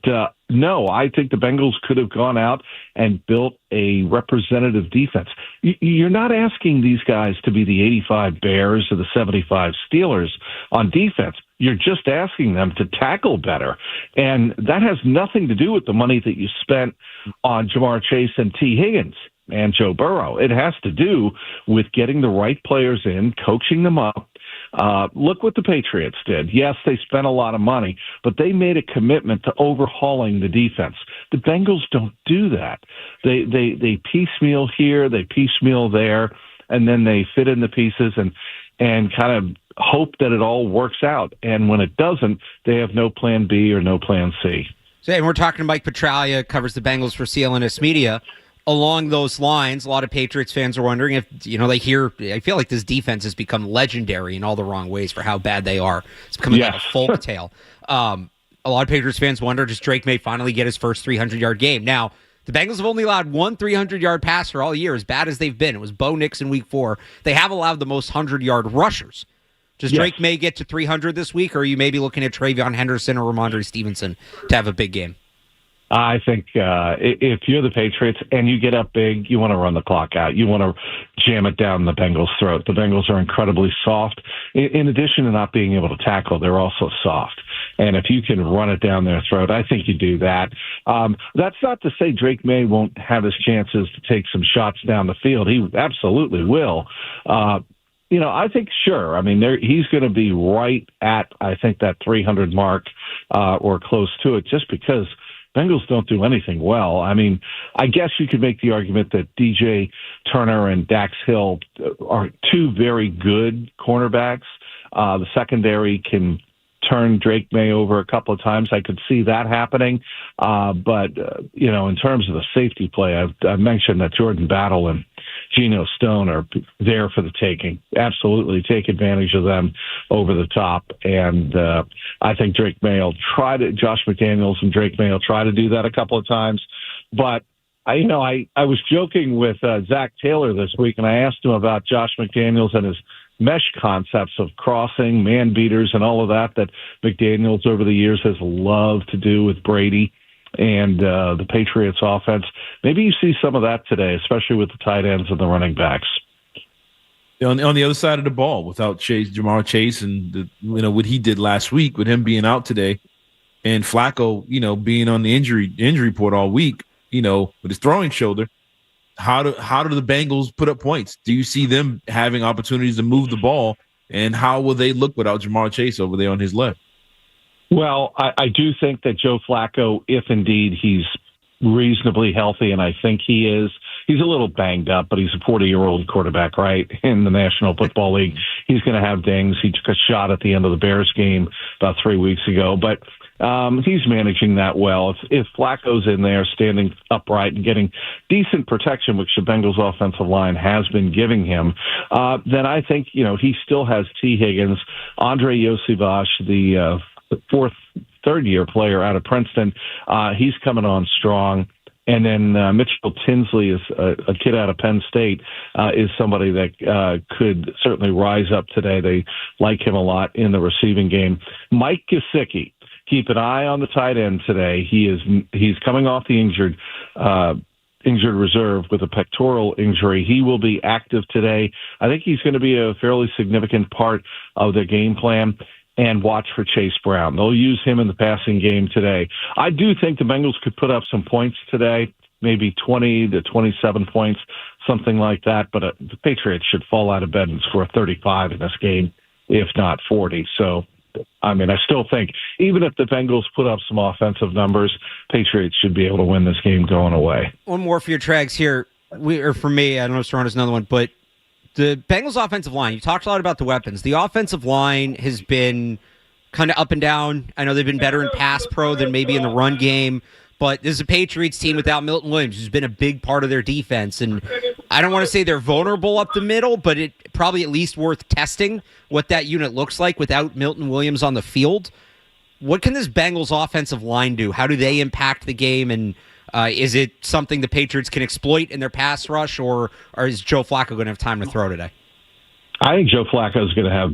I: no, I think the Bengals could have gone out and built a representative defense. You're not asking these guys to be the 85 Bears or the 75 Steelers on defense. You're just asking them to tackle better. And that has nothing to do with the money that you spent on Jamar Chase and T. Higgins and Joe Burrow. It has to do with getting the right players in, coaching them up. Look what the Patriots did. Yes, they spent a lot of money, but they made a commitment to overhauling the defense. The Bengals don't do that. They piecemeal here, they piecemeal there, and then they fit in the pieces and kind of hope that it all works out. And when it doesn't, they have no plan B or no plan C.
A: So, and we're talking to Mike Petraglia, covers the Bengals for CLNS Media. Along those lines, a lot of Patriots fans are wondering if, they hear, I feel like this defense has become legendary in all the wrong ways for how bad they are. It's becoming like a folk tale. A lot of Patriots fans wonder, does Drake May finally get his first 300-yard game? Now, the Bengals have only allowed one 300-yard passer all year, as bad as they've been. It was Bo Nix in week 4. They have allowed the most 100-yard rushers. Does Drake May get to 300 this week, or are you maybe looking at Travion Henderson or Ramondre Stevenson to have a big game?
I: I think if you're the Patriots and you get up big, you want to run the clock out. You want to jam it down the Bengals' throat. The Bengals are incredibly soft. In addition to not being able to tackle, they're also soft. And if you can run it down their throat, I think you do that. That's not to say Drake May won't have his chances to take some shots down the field. He absolutely will. I think sure. I mean, he's going to be right at, I think, that 300 mark or close to it, just because Bengals don't do anything well. I mean, I guess you could make the argument that DJ Turner and Dax Hill are two very good cornerbacks. The secondary can turn Drake May over a couple of times. I could see that happening. But in terms of the safety play, I've mentioned that Jordan Battle and Geno Stone are there for the taking. Absolutely take advantage of them over the top. And I think Josh McDaniels and Drake May will try to do that a couple of times. But I was joking with Zach Taylor this week, and I asked him about Josh McDaniels and his mesh concepts of crossing, man beaters, and all of that McDaniels over the years has loved to do with Brady and the Patriots offense. Maybe you see some of that today, especially with the tight ends and the running backs.
D: On the other side of the ball, without Jamar Chase, and what he did last week with him being out today, and Flacco, being on the injury report all week, with his throwing shoulder. How do the Bengals put up points? Do you see them having opportunities to move the ball, and how will they look without Jamar Chase over there on his left?
I: Well, I do think that Joe Flacco, if indeed he's reasonably healthy, and I think he is, he's a little banged up, but he's a 40-year-old quarterback, right, in the National Football League. He's going to have dings. He took a shot at the end of the Bears game about 3 weeks ago, but he's managing that well. If Flacco's in there standing upright and getting decent protection, which the Bengals offensive line has been giving him, then I think, he still has T. Higgins, Andre Yosivas, the third-year player out of Princeton. He's coming on strong. And then Mitchell Tinsley is a kid out of Penn State, is somebody that could certainly rise up today. They like him a lot in the receiving game. Mike Gesicki, keep an eye on the tight end today. He's coming off the injured reserve with a pectoral injury. He will be active today. I think he's going to be a fairly significant part of the game plan. And watch for Chase Brown. They'll use him in the passing game today. I do think the Bengals could put up some points today, maybe 20 to 27 points, something like that. But the Patriots should fall out of bed and score 35 in this game, if not 40. So, I still think even if the Bengals put up some offensive numbers, Patriots should be able to win this game going away.
A: One more for your Trags here. For me, I don't know if Cerrone has another one, but the Bengals offensive line, you talked a lot about the weapons. The offensive line has been kind of up and down. I know they've been better in pass pro than maybe in the run game, but this is a Patriots team without Milton Williams, who's been a big part of their defense. And I don't want to say they're vulnerable up the middle, but it probably at least worth testing what that unit looks like without Milton Williams on the field. What can this Bengals offensive line do? How do they impact the game? And is it something the Patriots can exploit in their pass rush, or is Joe Flacco going to have time to throw today?
I: I think Joe Flacco is going to have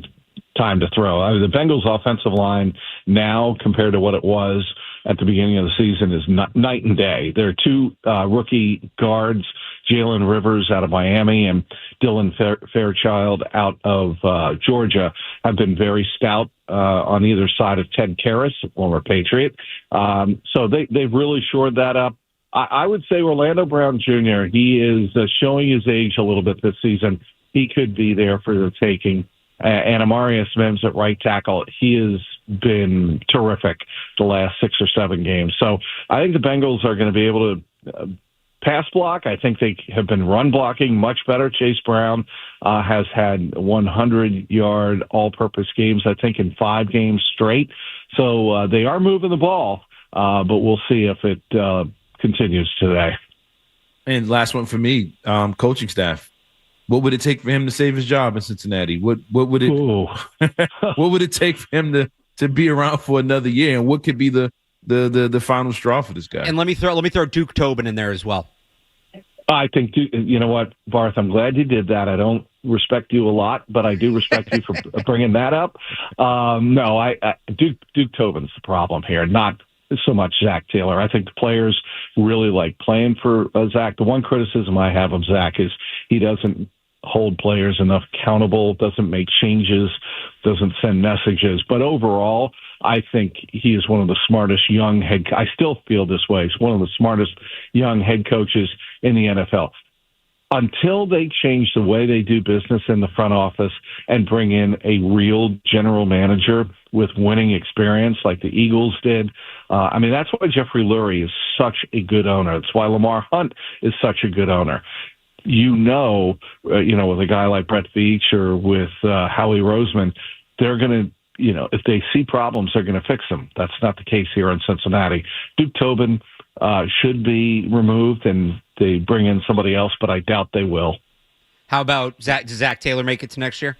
I: time to throw. The Bengals offensive line now compared to what it was at the beginning of the season is night and day. There are two rookie guards, Jalen Rivers out of Miami and Dylan Fairchild out of Georgia, have been very stout on either side of Ted Karras, a former Patriot. So they've really shored that up. I would say Orlando Brown Jr., he is showing his age a little bit this season. He could be there for the taking. And Amarius Mims at right tackle, he has been terrific the last 6 or 7 games. So I think the Bengals are going to be able to pass block. I think they have been run blocking much better. Chase Brown has had 100-yard all-purpose games, I think, in 5 games straight. So they are moving the ball, but we'll see if it continues today.
D: And last one for me, coaching staff. What would it take for him to save his job in Cincinnati? What would it what would it take for him to be around for another year? And what could be the final straw for this guy? And
A: let me throw Duke Tobin in there as well.
I: I think, you know what, Barth, I'm glad you did that. I don't respect you a lot, but I do respect you for bringing that up. Duke Tobin's the problem here, not so much Zach Taylor. I think the players really like playing for Zach. The one criticism I have of Zach is he doesn't hold players enough accountable, doesn't make changes, doesn't send messages. But overall, I think he is one of the smartest young I still feel this way. He's one of the smartest young head coaches in the NFL. until they change the way they do business in the front office and bring in a real general manager with winning experience like the Eagles did. That's why Jeffrey Lurie is such a good owner. That's why Lamar Hunt is such a good owner. With a guy like Brett Veach or with Howie Roseman, they're going to, if they see problems, they're going to fix them. That's not the case here in Cincinnati. Duke Tobin should be removed and they bring in somebody else, but I doubt they will.
A: How about Zach? Does Zach Taylor make it to next year?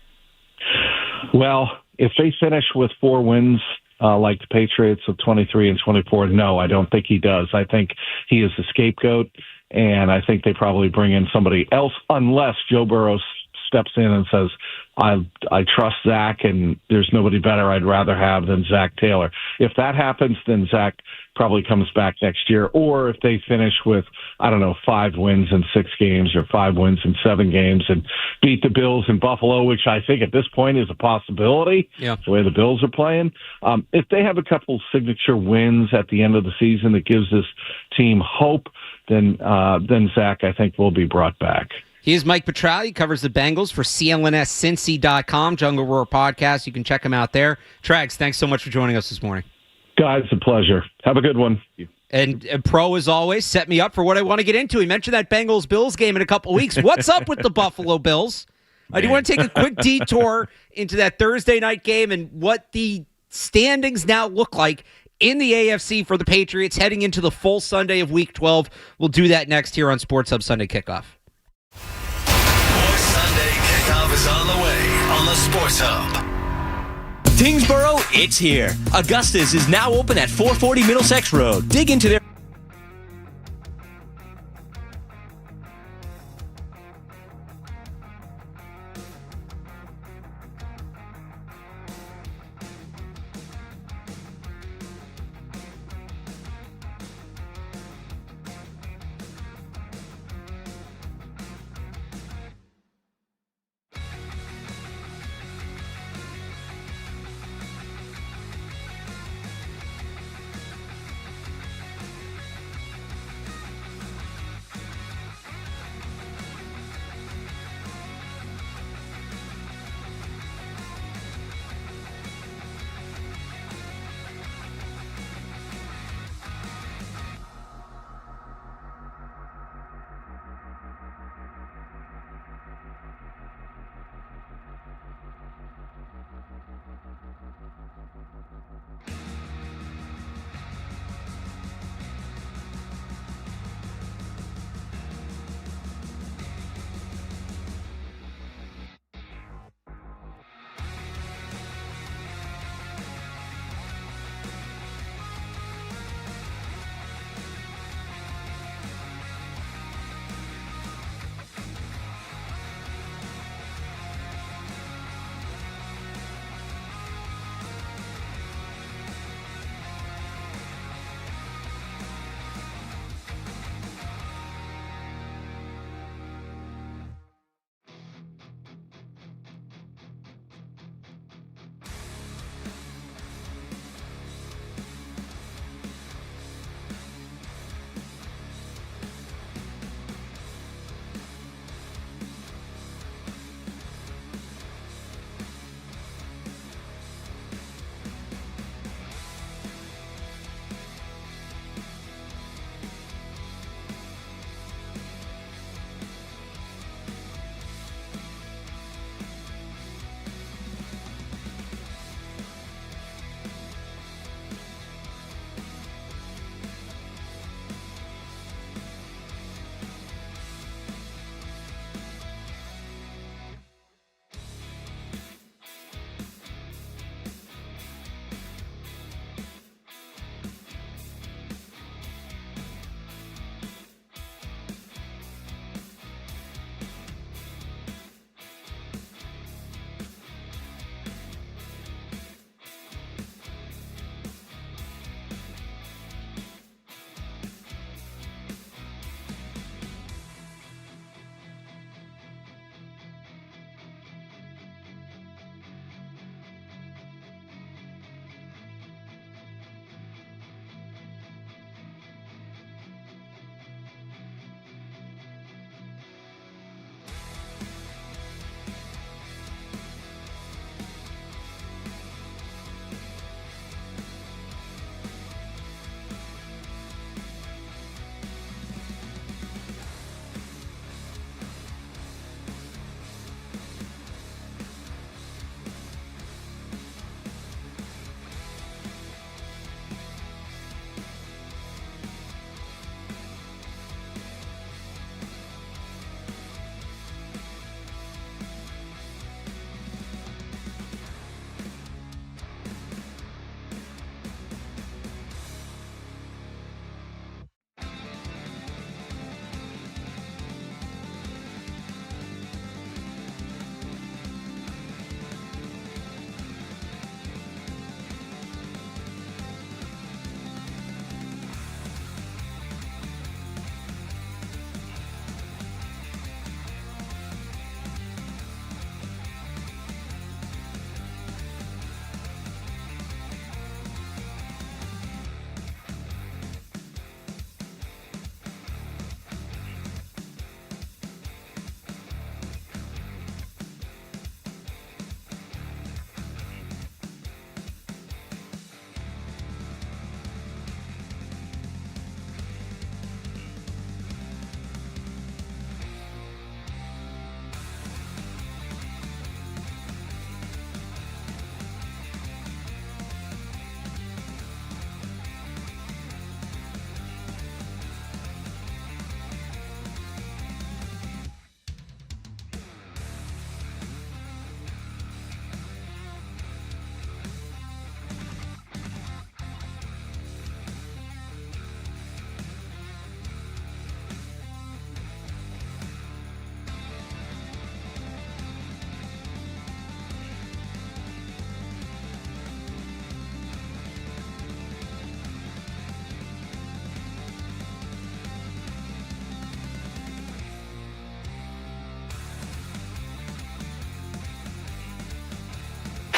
I: Well, if they finish with 4 wins like the Patriots of 23 and 24, no, I don't think he does. I think he is the scapegoat, and I think they probably bring in somebody else unless Joe Burrow steps in and says, I trust Zach, and there's nobody better I'd rather have than Zach Taylor. If that happens, then Zach probably comes back next year. Or if they finish with, 5 wins in 6 games or 5 wins in 7 games and beat the Bills in Buffalo, which I think at this point is a possibility, the way the Bills are playing. If they have a couple signature wins at the end of the season that gives this team hope, then Zach, I think, will be brought back.
A: He is Mike Petrali. He covers the Bengals for CLNSCincy.com, Jungle Roar Podcast. You can check him out there. Trags, thanks so much for joining us this morning.
I: Guys, a pleasure. Have a good one.
A: And Pro, as always, set me up for what I want to get into. He mentioned that Bengals-Bills game in a couple weeks. What's up with the Buffalo Bills? I do want to take a quick detour into that Thursday night game and what the standings now look like in the AFC for the Patriots heading into the full Sunday of Week 12. We'll do that next here on Sports Hub Sunday Kickoff.
C: Sunday Kickoff is on the way on the Sports Hub.
J: Tingsboro, it's here. Augustus is now open at 440 Middlesex Road. Dig into their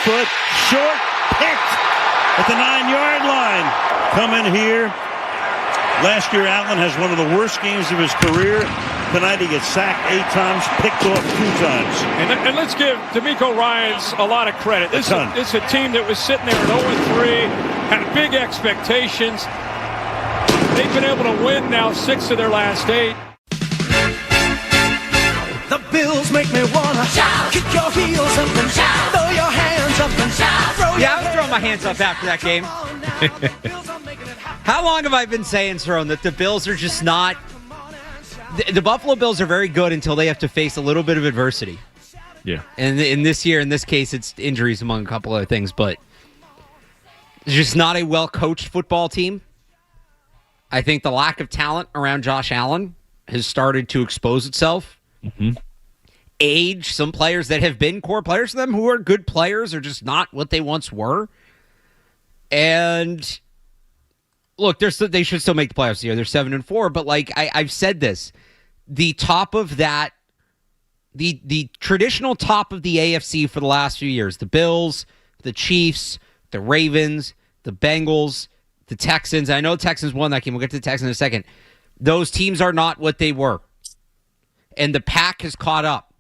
K: foot, short, picked at the 9-yard line. Come in here. Last year, Allen has one of the worst games of his career. Tonight, he gets sacked 8 times, picked off 2 times.
L: And let's give DeMeco Ryans a lot of credit. This is a team that was sitting there at 0-3, had big expectations. They've been able to win now 6 of their last 8.
M: The Bills make me wanna shout, kick your heels up and shout, throw your hands up and shout.
A: I was throwing my hands up after that game. How long have I been saying, Cerrone, that the Bills are just not... The Buffalo Bills are very good until they have to face a little bit of adversity.
D: Yeah.
A: And in this case, it's injuries among a couple other things, but it's just not a well-coached football team. I think the lack of talent around Josh Allen has started to expose itself.
D: Mm-hmm.
A: Age, some players that have been core players for them who are good players are just not what they once were. And look, they should still make the playoffs here. They're 7-4, but like I've said this, the top of that, the traditional top of the AFC for the last few years, the Bills, the Chiefs, the Ravens, the Bengals, the Texans. I know the Texans won that game. We'll get to the Texans in a second. Those teams are not what they were. And the pack has caught up.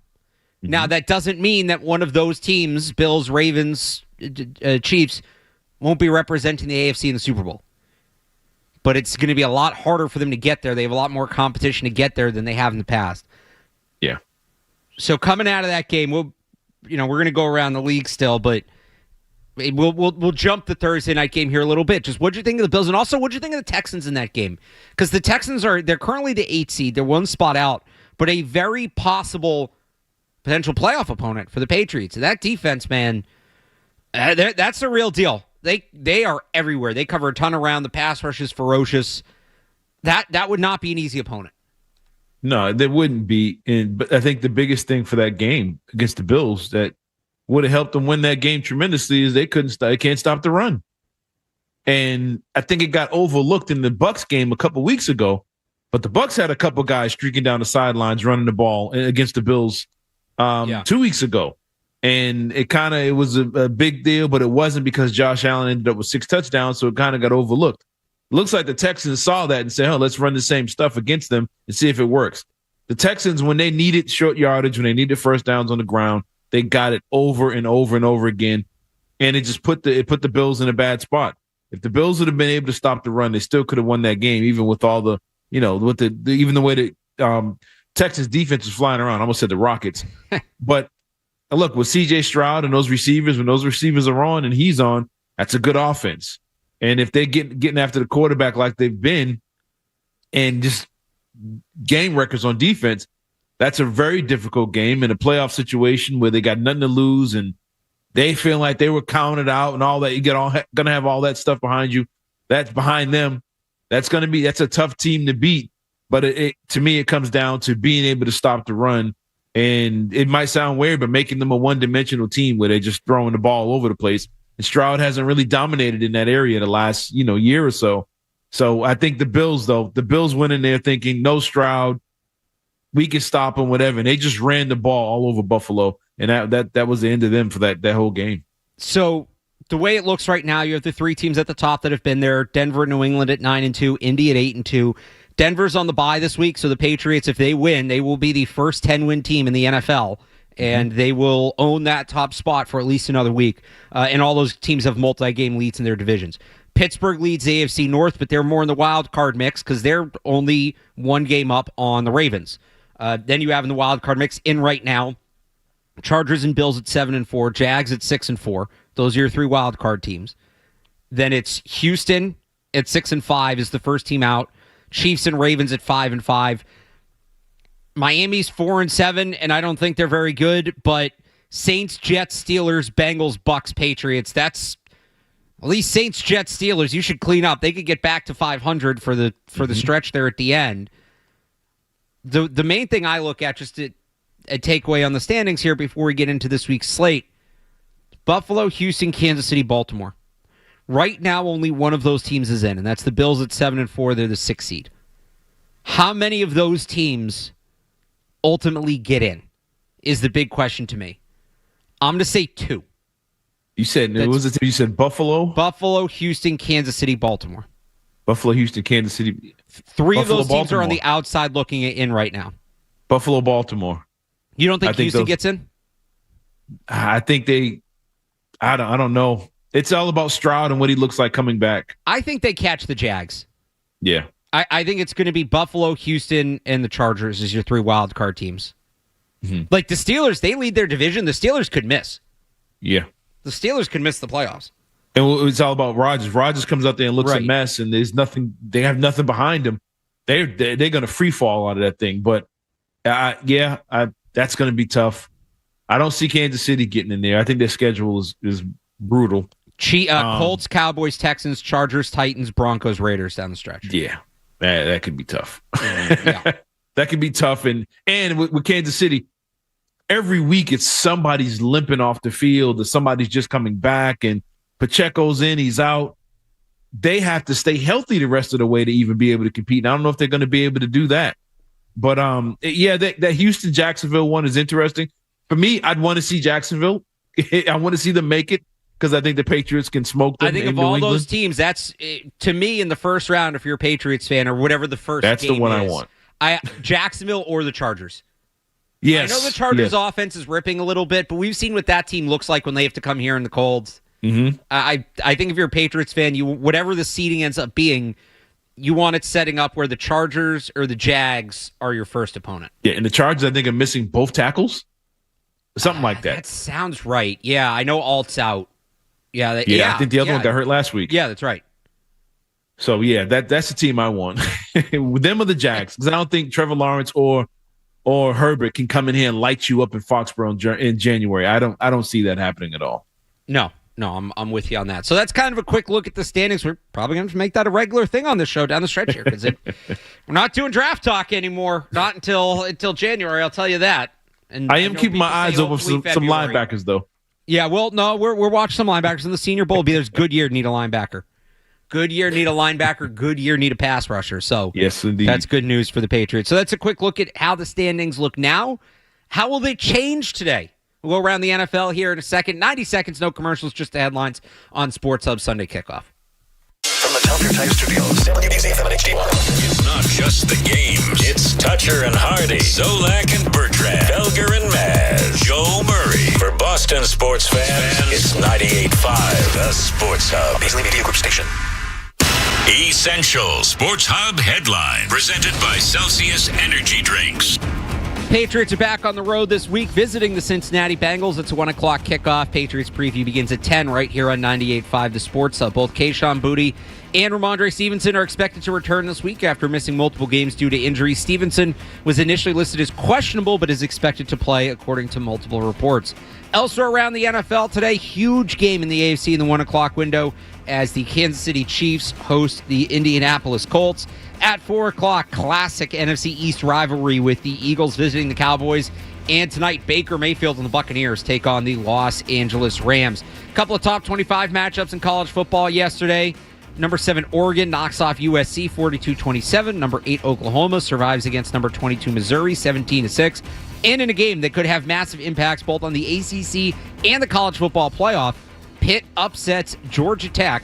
A: Mm-hmm. Now, that doesn't mean that one of those teams, Bills, Ravens, Chiefs, won't be representing the AFC in the Super Bowl. But it's going to be a lot harder for them to get there. They have a lot more competition to get there than they have in the past.
D: Yeah.
A: So coming out of that game, we're going to go around the league still, but we'll jump the Thursday night game here a little bit. Just what'd you think of the Bills, and also what'd you think of the Texans in that game? Because the Texans they're currently the 8th seed. They're one spot out, but a very possible potential playoff opponent for the Patriots. And that defense, man, that's the real deal. They are everywhere. They cover a ton around. The pass rush is ferocious. That would not be an easy opponent.
D: No, there wouldn't be. But I think the biggest thing for that game against the Bills that would have helped them win that game tremendously is they can't stop the run. And I think it got overlooked in the Bucs game a couple weeks ago. But the Bucs had a couple guys streaking down the sidelines running the ball against the Bills 2 weeks ago. And it was a big deal, but it wasn't because Josh Allen ended up with 6 touchdowns, so it kind of got overlooked. Looks like the Texans saw that and said, let's run the same stuff against them and see if it works. The Texans, when they needed short yardage, when they needed first downs on the ground, they got it over and over and over again. And it just put the Bills in a bad spot. If the Bills would have been able to stop the run, they still could have won that game, even with all the, even the way that Texas defense was flying around. I almost said the Rockets. But look, with C.J. Stroud and those receivers, when those receivers are on and he's on, that's a good offense. And if they're getting after the quarterback like they've been and just game records on defense, that's a very difficult game in a playoff situation where they got nothing to lose and they feel like they were counted out and all that. You going to have all that stuff behind you. That's behind them. That's a tough team to beat. But to me, it comes down to being able to stop the run. And it might sound weird, but making them a one-dimensional team where they're just throwing the ball all over the place. And Stroud hasn't really dominated in that area the last, year or so. So I think the Bills went in there thinking, no Stroud, we can stop him, whatever. And they just ran the ball all over Buffalo. And that was the end of them for that whole game.
A: So the way it looks right now, you have the 3 teams at the top that have been there. Denver and New England at 9-2, Indy at 8-2. Denver's on the bye this week, so the Patriots, if they win, they will be the first 10-win team in the NFL, and they will own that top spot for at least another week. And all those teams have multi-game leads in their divisions. Pittsburgh leads the AFC North, but they're more in the wild card mix because they're only 1 game up on the Ravens. Then you have in the wild card mix in right now, Chargers and Bills at 7-4, Jags at 6-4. Those are your 3 wild card teams. Then it's Houston at 6-5 is the first team out. Chiefs and Ravens at 5-5. Miami's 4-7, and I don't think they're very good, but Saints, Jets, Steelers, Bengals, Bucks, Patriots, that's at least Saints, Jets, Steelers, you should clean up. They could get back to 500 for the stretch there at the end. The main thing I look at, just a takeaway on the standings here before we get into this week's slate, Buffalo, Houston, Kansas City, Baltimore. Right now, only one of those teams is in, and that's the Bills at 7-4. They're the 6th seed. How many of those teams ultimately get in is the big question to me. I'm going to say 2.
D: You said Buffalo,
A: Houston, Kansas City, Baltimore.
D: Buffalo, Houston, Kansas City.
A: Three of those teams are on the outside looking in right now.
D: Buffalo, Baltimore.
A: You don't think Houston gets in?
D: I think I don't know. It's all about Stroud and what he looks like coming back.
A: I think they catch the Jags.
D: Yeah.
A: I think it's going to be Buffalo, Houston, and the Chargers as your 3 wild card teams. Mm-hmm. Like the Steelers, they lead their division. The Steelers could miss.
D: Yeah.
A: The Steelers could miss the playoffs.
D: And it's all about Rodgers. Rodgers comes out there and looks a mess, and there's nothing. They have nothing behind him. They're going to free fall out of that thing. But that's going to be tough. I don't see Kansas City getting in there. I think their schedule is brutal.
A: Colts, Cowboys, Texans, Chargers, Titans, Broncos, Raiders down the stretch.
D: Yeah, that could be tough. That could be tough. And with Kansas City, every week it's somebody's limping off the field or somebody's just coming back and Pacheco's in, he's out. They have to stay healthy the rest of the way to even be able to compete. And I don't know if they're going to be able to do that. But that Houston-Jacksonville one is interesting. For me, I'd want to see Jacksonville. I want to see them make it because I think the Patriots can smoke them.
A: I think of all those teams, that's to me in the first round. If you're a Patriots fan or whatever the first,
D: that's
A: game
D: the one
A: is,
D: I want.
A: Jacksonville or the Chargers.
D: Yes,
A: I know the Chargers' offense is ripping a little bit, but we've seen what that team looks like when they have to come here in the colds.
D: Mm-hmm.
A: I think if you're a Patriots fan, whatever the seeding ends up being, you want it setting up where the Chargers or the Jags are your first opponent.
D: Yeah, and the Chargers, I think, are missing both tackles. Something like that.
A: That sounds right. Yeah, I know Alt's out. Yeah,
D: I think the other one got hurt last week.
A: Yeah, that's right.
D: So, that's the team I want. Them or the Jags, because I don't think Trevor Lawrence or Herbert can come in here and light you up in Foxborough in January. I don't see that happening at all.
A: No, I'm with you on that. So that's kind of a quick look at the standings. We're probably going to make that a regular thing on this show down the stretch here because we're not doing draft talk anymore. Not until January, I'll tell you that. And
D: I am keeping my eyes open for some linebackers, though.
A: Yeah, well, no, we're watching some linebackers in the Senior Bowl. There's good year need a linebacker. Good year need a linebacker. Good year need a pass rusher. So
D: yes, indeed,
A: that's good news for the Patriots. So that's a quick look at how the standings look now. How will they change today? We'll go around the NFL here in a second. 90 seconds, no commercials, just the headlines on Sports Hub Sunday Kickoff.
C: From the Telfair Tire Studios, WBZ FM and HD1. It's not just the games. It's Toucher and Hardy, Zolak and Bertrand, Felger and Maz, Joe Murray. For Boston sports fans, it's 98.5, the Sports Hub. Beasley Media Group Station. Essential Sports Hub headline, presented by Celsius Energy Drinks.
A: Patriots are back on the road this week visiting the Cincinnati Bengals. It's a 1 o'clock kickoff. Patriots preview begins at 10 right here on 98.5 The Sports Hub. Both Kayshon Boutte and Ramondre Stevenson are expected to return this week after missing multiple games due to injury. Stevenson was initially listed as questionable but is expected to play according to multiple reports. Elsewhere around the NFL today, huge game in the AFC in the 1 o'clock window as the Kansas City Chiefs host the Indianapolis Colts. At 4 o'clock, classic NFC East rivalry with the Eagles visiting the Cowboys. And tonight, Baker Mayfield and the Buccaneers take on the Los Angeles Rams. A couple of top 25 matchups in college football yesterday. Number 7, Oregon knocks off USC 42-27. Number 8, Oklahoma survives against number 22, Missouri 17-6. And in a game that could have massive impacts both on the ACC and the college football playoff, Pitt upsets Georgia Tech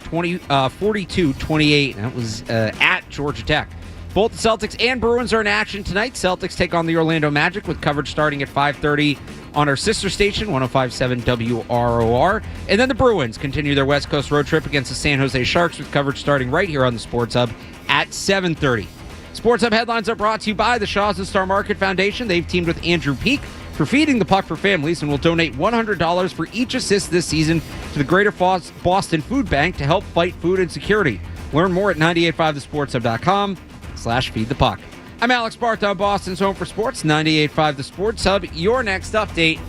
A: 42-28. That was at Georgia Tech. Both the Celtics and Bruins are in action tonight. Celtics take on the Orlando Magic with coverage starting at 5:30 on our sister station, 105.7 WROR. And then the Bruins continue their West Coast road trip against the San Jose Sharks with coverage starting right here on the Sports Hub at 7:30. Sports Hub headlines are brought to you by the Shaw's and Star Market Foundation. They've teamed with Andrew Peak for Feeding the Puck for Families and will donate $100 for each assist this season to the Greater Boston Food Bank to help fight food insecurity. Learn more at 985thesportshub.com/feedthepuck. I'm Alex Barth on Boston's Home for Sports, 98.5 The Sports Hub. Your next update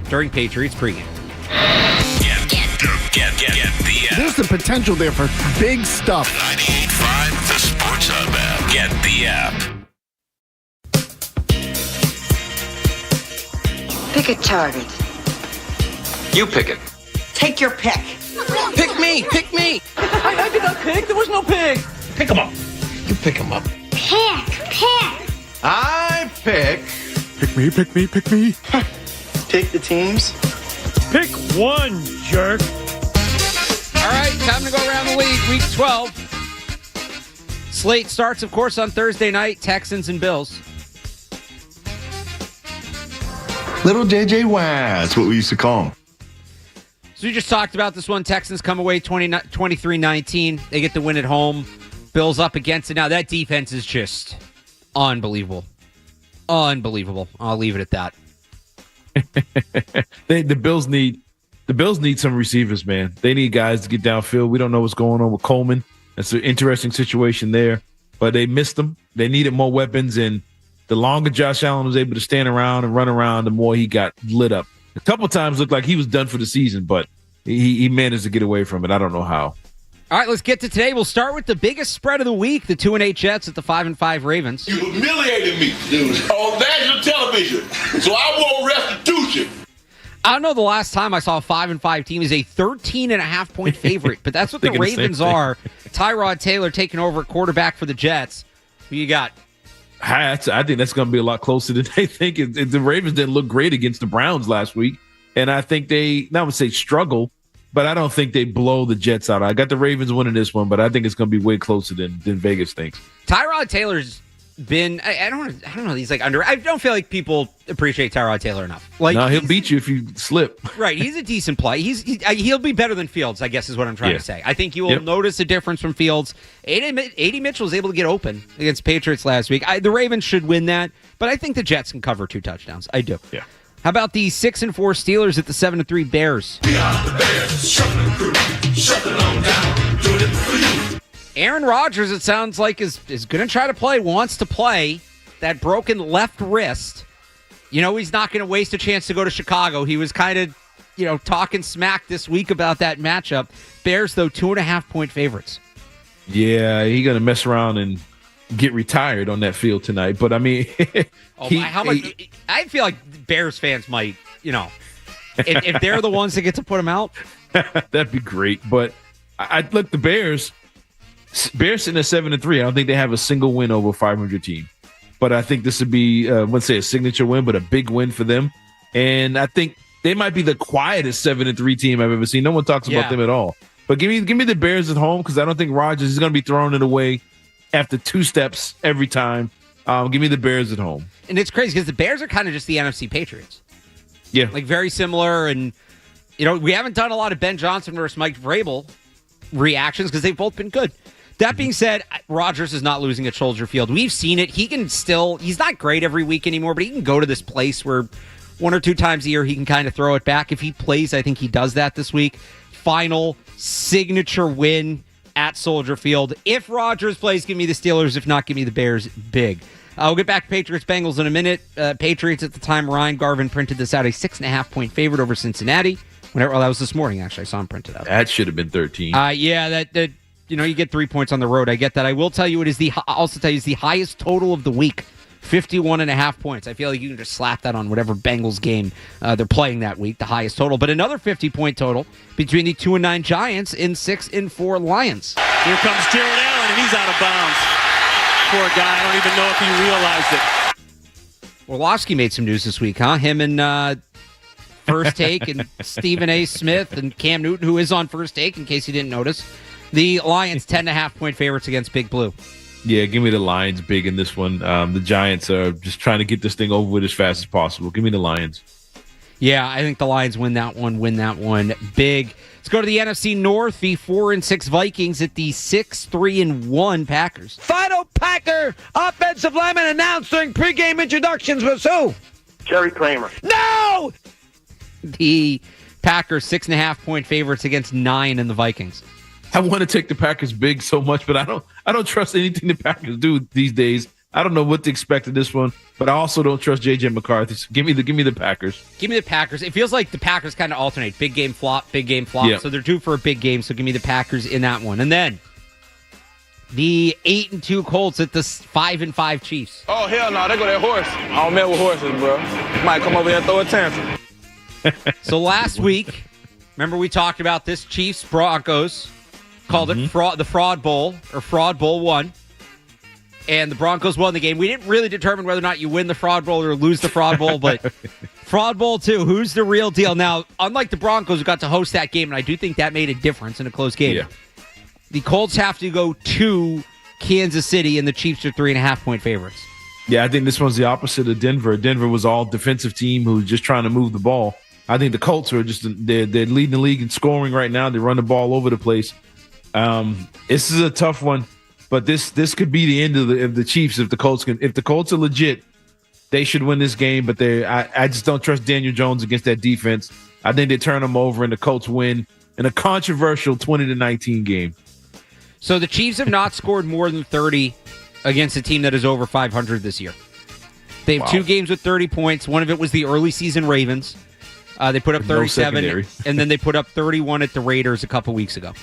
A: during Patriots pregame.
C: Get the app.
G: There's the potential there for big stuff.
C: 98.5 The Sports Hub app. Get the app.
N: Pick a target.
O: You pick it.
N: Take your pick.
O: Pick me. Pick me. I did not pick. There was no pick. Pick him up. You pick him up.
N: Pick.
O: I pick.
E: Pick me.
O: Pick the teams.
L: Pick one, jerk.
A: All right, time to go around the league. Week 12. Slate starts, of course, on Thursday night. Texans and Bills.
P: Little J.J. Watt's what we used to call him.
A: So we just talked about this one. Texans come away 23-19. They get the win at home. Bills up against it. Now, that defense is just unbelievable. Unbelievable. I'll leave it at that.
D: The Bills need some receivers, man. They need guys to get downfield. We don't know what's going on with Coleman. That's an interesting situation there. But they missed them. They needed more weapons, and the longer Josh Allen was able to stand around and run around, the more he got lit up. A couple times looked like he was done for the season, but he managed to get away from it. I don't know how.
A: All right, let's get to today. We'll start with the biggest spread of the week, the 2-8 Jets at the 5-5 Ravens.
Q: You humiliated me, dude, on national television, so I want restitution.
A: I don't know the last time I saw a 5-5 team is a 13.5-point favorite, but that's what the Ravens are. Tyrod Taylor taking over at quarterback for the Jets. Who you got?
D: I think that's going to be a lot closer than they think. The Ravens didn't look great against the Browns last week, and I think I would say struggle, but I don't think they blow the Jets out. I got the Ravens winning this one, but I think it's going to be way closer than Vegas thinks.
A: Tyrod Taylor's been I don't know, he's like under. I don't feel like people appreciate Tyrod Taylor enough. Like,
D: no, he'll beat you if you slip.
A: Right, he's a decent play. He'll be better than Fields, I guess is what I'm trying to say. I think you will notice a difference from Fields. A.D. Mitchell was able to get open against Patriots last week. The Ravens should win that, but I think the Jets can cover 2 touchdowns. I do.
D: Yeah.
A: How about the 6-4 Steelers at the 7-3 Bears?
M: We are the Bears, shuffling through, shuffling on down, doing it for you.
A: Aaron Rodgers, it sounds like, is going to try to play, wants to play. That broken left wrist. You know, he's not going to waste a chance to go to Chicago. He was kind of, talking smack this week about that matchup. Bears, though, 2.5-point favorites.
D: Yeah, he's going to mess around and get retired on that field tonight. But, I mean,
A: how much? I feel like Bears fans might, if they're the ones that get to put him out.
D: That'd be great. But I look, the Bears sitting at 7-3. I don't think they have a single win over a 500 team. But I think this would be, let's say, a signature win, but a big win for them. And I think they might be the quietest 7-3 team I've ever seen. No one talks about them at all. But give me the Bears at home, because I don't think Rodgers is going to be throwing it away after 2 steps every time. Give me the Bears at home.
A: And it's crazy because the Bears are kind of just the NFC Patriots.
D: Yeah.
A: Like, very similar. And, we haven't done a lot of Ben Johnson versus Mike Vrabel reactions because they've both been good. That being said, Rodgers is not losing at Soldier Field. We've seen it. He can still, he's not great every week anymore, but he can go to this place where 1 or 2 times a year he can kind of throw it back. If he plays, I think he does that this week. Final signature win at Soldier Field. If Rodgers plays, give me the Steelers. If not, give me the Bears big. We'll get back to Patriots-Bengals in a minute. Patriots at the time, Ryan Garvin printed this out, a 6.5-point favorite over Cincinnati. That was this morning, actually. I saw him printed out.
D: That should have been 13.
A: Yeah, that you get 3 points on the road. I get that. I will tell you it's the highest total of the week, 51.5 points. I feel like you can just slap that on whatever Bengals game they're playing that week, the highest total. But another 50-point total between the 2-9 Giants and 6-4 Lions.
J: Here comes Jared Allen, and he's out of bounds. Poor guy. I don't even know if he realized it.
A: Orlovsky made some news this week, huh? Him and First Take and Stephen A. Smith and Cam Newton, who is on First Take, in case you didn't notice. The Lions 10.5-point favorites against Big Blue.
D: Yeah, give me the Lions big in this one. The Giants are just trying to get this thing over with as fast as possible. Give me the Lions.
A: Yeah, I think the Lions win that one big. Let's go to the NFC North. The 4-6 Vikings at the 6-3-1 Packers.
O: Final Packer offensive lineman announced during pregame introductions was who?
F: Jerry Kramer.
O: No!
A: The Packers 6.5-point favorites against 9 in the Vikings.
D: I want to take the Packers big so much, but I don't trust anything the Packers do these days. I don't know what to expect in this one, but I also don't trust J.J. McCarthy. So give me the Packers.
A: Give me the Packers. It feels like the Packers kind of alternate. Big game flop, big game flop.
D: Yeah.
A: So they're due for a big game, so give me the Packers in that one. And then the 8-2 Colts at the 5-5 Chiefs.
R: Oh, hell no. They go that horse. I don't mess with horses, bro. Might come over here and throw a tantrum.
A: So last week, remember we talked about this Chiefs-Broncos, called it the Fraud Bowl, or Fraud Bowl 1. and the Broncos won the game. We didn't really determine whether or not you win the Fraud Bowl or lose the Fraud Bowl, but Fraud Bowl 2, who's the real deal? Now, unlike the Broncos who got to host that game, and I do think that made a difference in a close game, the Colts have to go to Kansas City, and the Chiefs are 3.5-point favorites.
D: Yeah, I think this one's the opposite of Denver. Denver was all defensive team who's just trying to move the ball. I think the Colts are they're leading the league in scoring right now. They run the ball over the place. This is a tough one, but this could be the end of the Chiefs if the Colts are legit. They should win this game, but I just don't trust Daniel Jones against that defense. I think they turn them over and the Colts win in a controversial 20-19 game.
A: So the Chiefs have not scored more than 30 against a team that is over 500 this year. They have 2 games with 30 points. One of it was the early season Ravens. They put up 37, and then they put up 31 at the Raiders a couple weeks ago.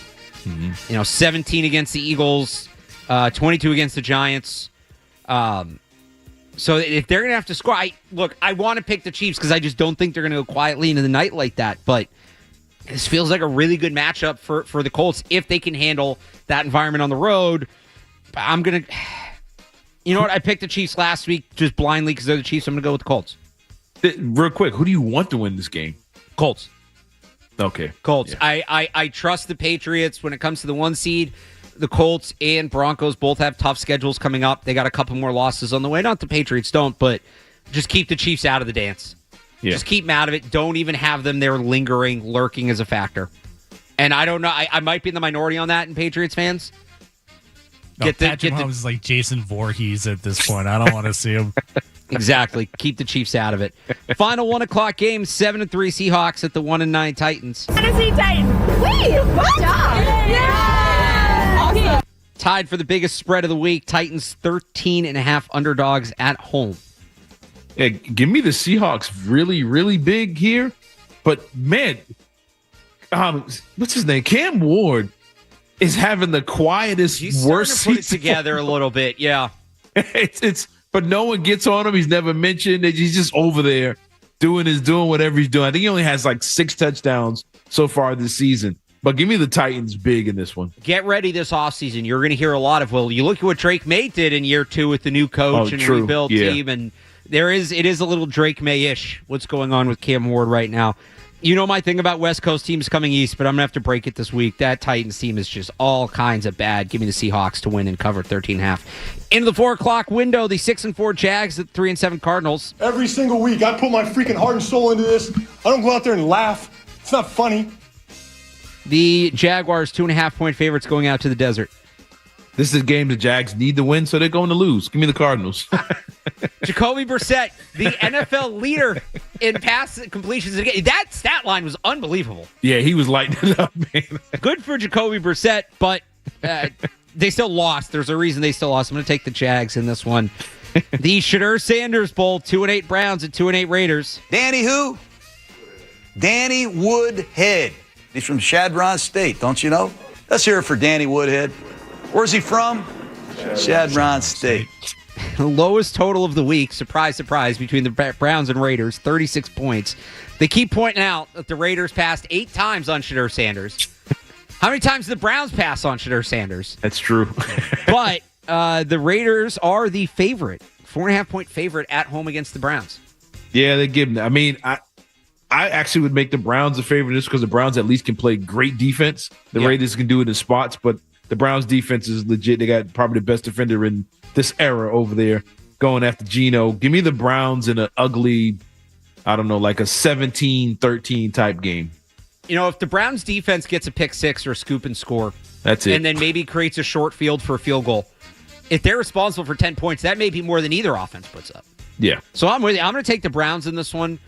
A: 17 against the Eagles, 22 against the Giants. So if they're going to have to score, I want to pick the Chiefs because I just don't think they're going to go quietly into the night like that. But this feels like a really good matchup for the Colts if they can handle that environment on the road. I'm going to... You know what? I picked the Chiefs last week just blindly because they're the Chiefs. I'm going to go with the Colts.
D: Real quick, who do you want to win this game?
A: Colts.
D: Okay.
A: Colts.
D: Yeah.
A: I trust the Patriots when it comes to the 1 seed. The Colts and Broncos both have tough schedules coming up. They got a couple more losses on the way. Not the Patriots don't, but just keep the Chiefs out of the dance. Yeah. Just keep them out of it. Don't even have them there lingering, lurking as a factor. And I don't know. I might be in the minority on that in Patriots fans.
S: Patrick Mahomes is like Jason Voorhees at this point. I don't want to see him.
A: Exactly. Keep the Chiefs out of it. Final 1 o'clock game, 7-3 Seahawks at the 1-9 Titans.
T: Tennessee Titans. Wait, good job. Yeah. Awesome.
A: Tied for the biggest spread of the week. Titans 13.5 underdogs at home.
D: Yeah, give me the Seahawks really, really big here. But man, what's his name? Cam Ward is having the quietest, worst
A: season. Put it together a little bit, yeah.
D: But no one gets on him. He's never mentioned. He's just over there doing whatever he's doing. I think he only has like 6 touchdowns so far this season. But give me the Titans big in this one.
A: Get ready this offseason. You're going to hear a lot of, you look at what Drake May did in year 2 with the new coach and rebuild team, and it is a little Drake May-ish what's going on with Cam Ward right now. You know my thing about West Coast teams coming east, but I'm going to have to break it this week. That Titans team is just all kinds of bad. Give me the Seahawks to win and cover 13.5. Into the 4 o'clock window, the 6-4 Jags at 3-7 Cardinals.
U: Every single week, I put my freaking heart and soul into this. I don't go out there and laugh. It's not funny.
A: The Jaguars, 2.5-point favorites going out to the desert.
D: This is a game the Jags need to win, so they're going to lose. Give me the Cardinals.
A: Jacoby Brissett, the NFL leader in pass completions. That stat line was unbelievable.
D: Yeah, he was lighting it up, man.
A: Good for Jacoby Brissett, but they still lost. There's a reason they still lost. I'm going to take the Jags in this one. The Shadur Sanders Bowl, 2-8 Browns and 2-8 Raiders.
V: Danny who? Danny Woodhead. He's from Shadron State, don't you know? Let's hear it for Danny Woodhead. Where's he from? Shadron State.
A: The lowest total of the week, surprise, surprise, between the Browns and Raiders, 36 points. They keep pointing out that the Raiders passed 8 times on Shadur Sanders. How many times did the Browns pass on Shadur Sanders?
D: That's true.
A: But the Raiders are the favorite, 4.5-point favorite at home against the Browns.
D: Yeah, they give them. I mean, I actually would make the Browns a favorite just because the Browns at least can play great defense. The Raiders can do it in spots, but the Browns defense is legit. They got probably the best defender in this era over there going after Geno. Give me the Browns in an ugly, I don't know, like a 17-13 type game.
A: You know, if the Browns defense gets a pick 6 or a scoop and score,
D: that's it.
A: And then maybe creates a short field for a field goal, if they're responsible for 10 points, that may be more than either offense puts up.
D: Yeah.
A: So I'm with you. I'm going to take the Browns in this one.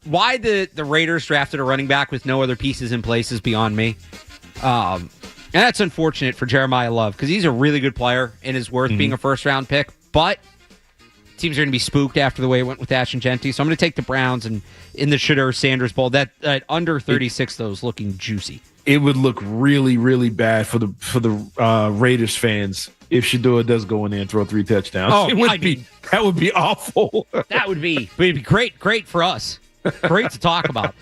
A: Why the Raiders drafted a running back with no other pieces in place is beyond me. And that's unfortunate for Jeremiah Love because he's a really good player and is worth being a first-round pick. But teams are going to be spooked after the way it went with Ashton Genty. So I'm going to take the Browns and in the Shadur Sanders Bowl. That under 36, though, is looking juicy.
D: It would look really, really bad for the Raiders fans if Shadur does go in there and throw 3 touchdowns.
A: Oh,
D: that would be awful.
A: That would be. But it'd be great for us. Great to talk about.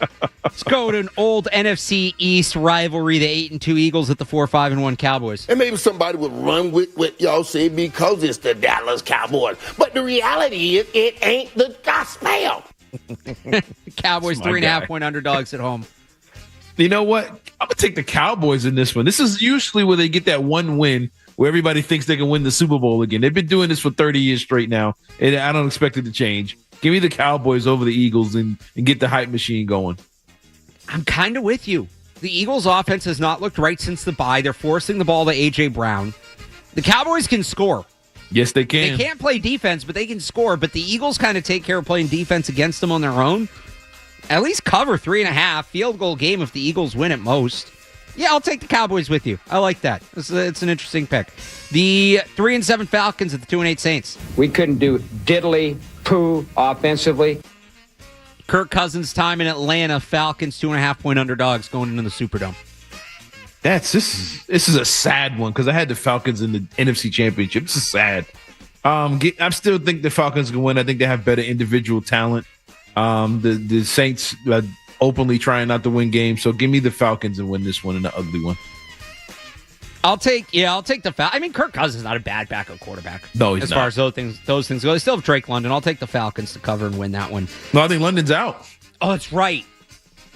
A: Let's go to an old NFC East rivalry, the 8-2 Eagles at the 4-5-1 Cowboys.
Q: And maybe somebody would run with what y'all say because it's the Dallas Cowboys. But the reality is it ain't the gospel.
A: Cowboys 3.5-point underdogs at home.
D: You know what? I'm going to take the Cowboys in this one. This is usually where they get that one win where everybody thinks they can win the Super Bowl again. They've been doing this for 30 years straight now, and I don't expect it to change. Give me the Cowboys over the Eagles and get the hype machine going.
A: I'm kind of with you. The Eagles' offense has not looked right since the bye. They're forcing the ball to A.J. Brown. The Cowboys can score.
D: Yes, they can.
A: They can't play defense, but they can score. But the Eagles kind of take care of playing defense against them on their own. At least cover 3.5. Field goal game if the Eagles win at most. Yeah, I'll take the Cowboys with you. I like that. It's an interesting pick. The 3-7 Falcons at the 2-8 Saints.
B: We couldn't do diddly poo offensively.
A: Kirk Cousins' time in Atlanta. Falcons 2.5-point underdogs going into the Superdome.
D: This is a sad one because I had the Falcons in the NFC Championship. This is sad. I still think the Falcons can win. I think they have better individual talent. The Saints openly trying not to win games. So give me the Falcons and win this one in the ugly one.
A: I'll take the Falcons. I mean, Kirk Cousins is not a bad backup quarterback.
D: No, he's
A: as
D: not.
A: far as those things go. They still have Drake London. I'll take the Falcons to cover and win that one.
D: No, I think London's out.
A: Oh, that's right.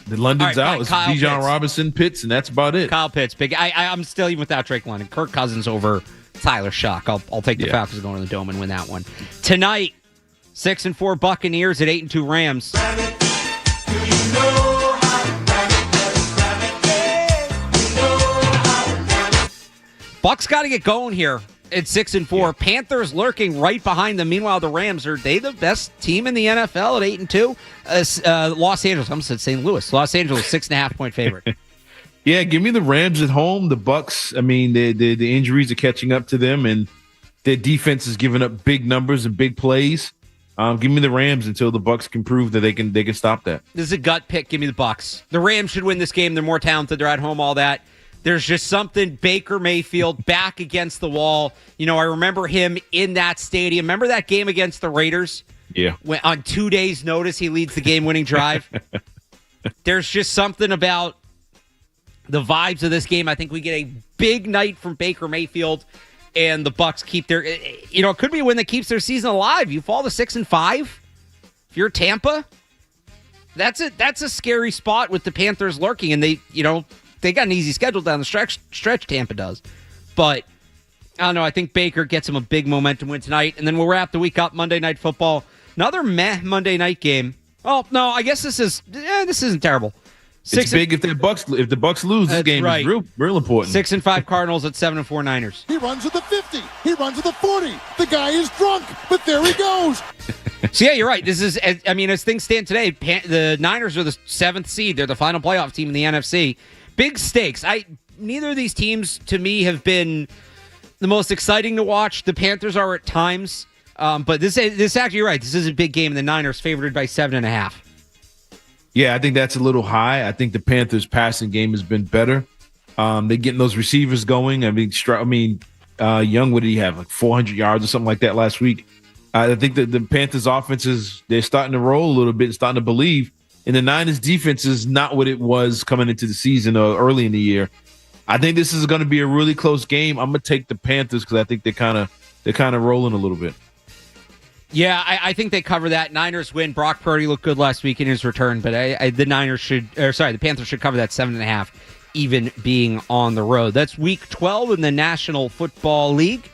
D: The London's out. It's
A: Kyle
D: Bijan
A: Pitts.
D: Robinson, Pitts, and that's about it.
A: Kyle Pitts, big. I'm still even without Drake London. Kirk Cousins over Tyler Shock. I'll take the Falcons going to the Dome and win that one. Tonight, 6-4 Buccaneers at 8-2 Rams. Bucs got to get going here at 6-4. Yeah. Panthers lurking right behind them. Meanwhile, the Rams, are they the best team in the NFL at 8-2? Los Angeles, I almost said St. Louis. Los Angeles, 6.5-point favorite.
D: Yeah, give me the Rams at home. The Bucs, I mean, the injuries are catching up to them, and their defense is giving up big numbers and big plays. Give me the Rams until the Bucs can prove that they can stop that.
A: This is a gut pick. Give me the Bucs. The Rams should win this game. They're more talented. They're at home, all that. There's just something, Baker Mayfield back against the wall. You know, I remember him in that stadium. Remember that game against the Raiders?
D: Yeah.
A: When on 2 days' notice, he leads the game-winning drive. There's just something about the vibes of this game. I think we get a big night from Baker Mayfield, and the Bucs keep their, you know, it could be a win that keeps their season alive. You fall to 6-5. If you're Tampa, that's a scary spot with the Panthers lurking, and they got an easy schedule down the stretch. Tampa does, but I don't know. I think Baker gets him a big momentum win tonight, and then we'll wrap the week up. Monday Night Football, another meh Monday night game. Oh no, I guess this isn't terrible.
D: It's big if the Bucs lose. This game is real important.
A: 6-5 Cardinals at 7-4 Niners.
G: He runs with the 50. He runs with the 40. The guy is drunk, but there he goes.
A: So yeah, you're right. This is, I mean, as things stand today, the Niners are the 7th seed. They're the final playoff team in the NFC. Big stakes. Neither of these teams, to me, have been the most exciting to watch. The Panthers are at times, but this actually, you're right. This is a big game, and the Niners favored by 7.5.
D: Yeah, I think that's a little high. I think the Panthers' passing game has been better. They're getting those receivers going. I mean, Young, what did he have? Like 400 yards or something like that last week. I think that the Panthers' offense they're starting to roll a little bit, starting to believe. And the Niners' defense is not what it was coming into the season or early in the year. I think this is going to be a really close game. I'm going to take the Panthers because I think they're kind of rolling a little bit.
A: Yeah, I think they cover that. Niners win. Brock Purdy looked good last week in his return, but the Panthers should cover that 7.5, even being on the road. That's Week 12 in the National Football League.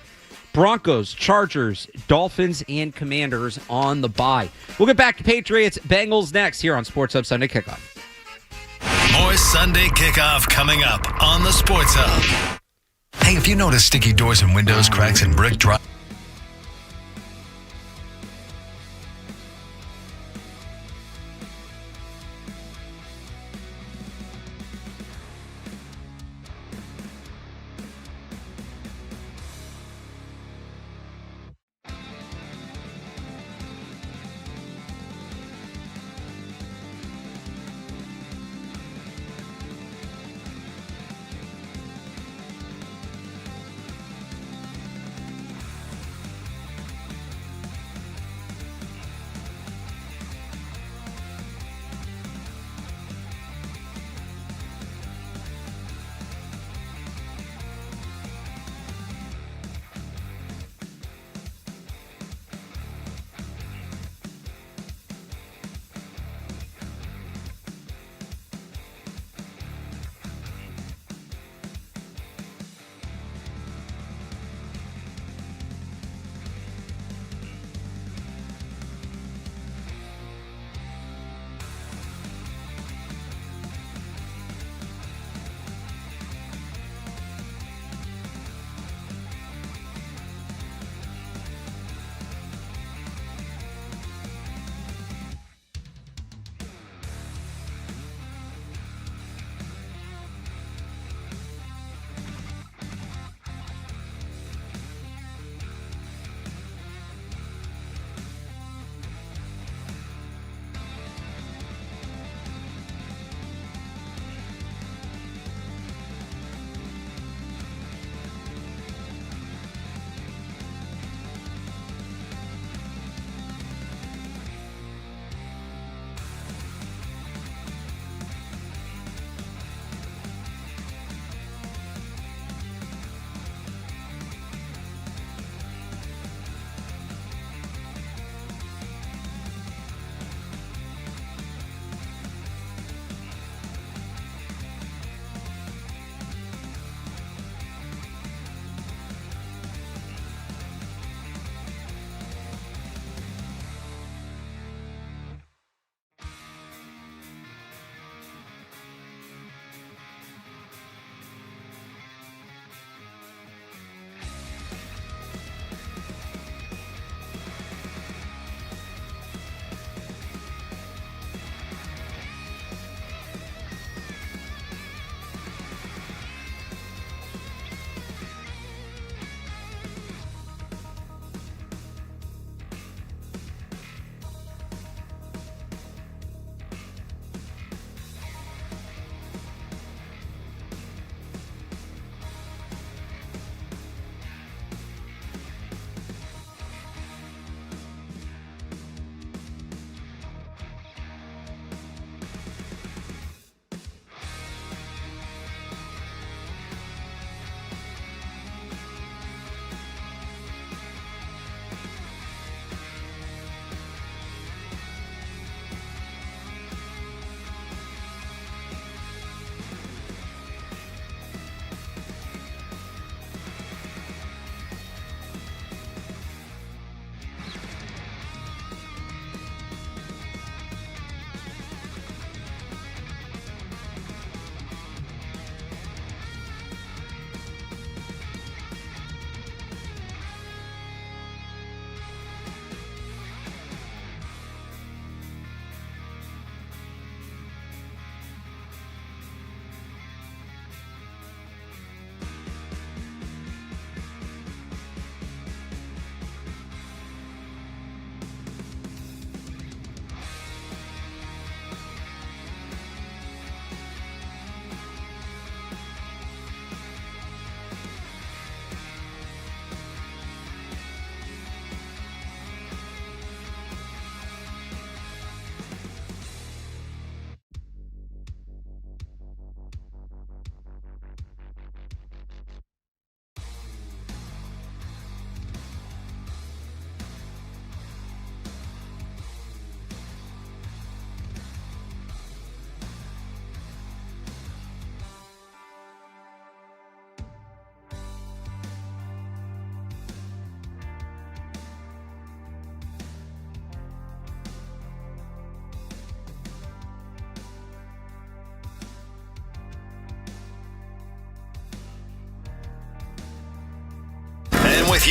A: Broncos, Chargers, Dolphins, and Commanders on the bye. We'll get back to Patriots, Bengals next here on Sports Hub Sunday Kickoff.
C: More Sunday Kickoff coming up on the Sports Hub. Hey, if you notice sticky doors and windows, cracks, and brick drop.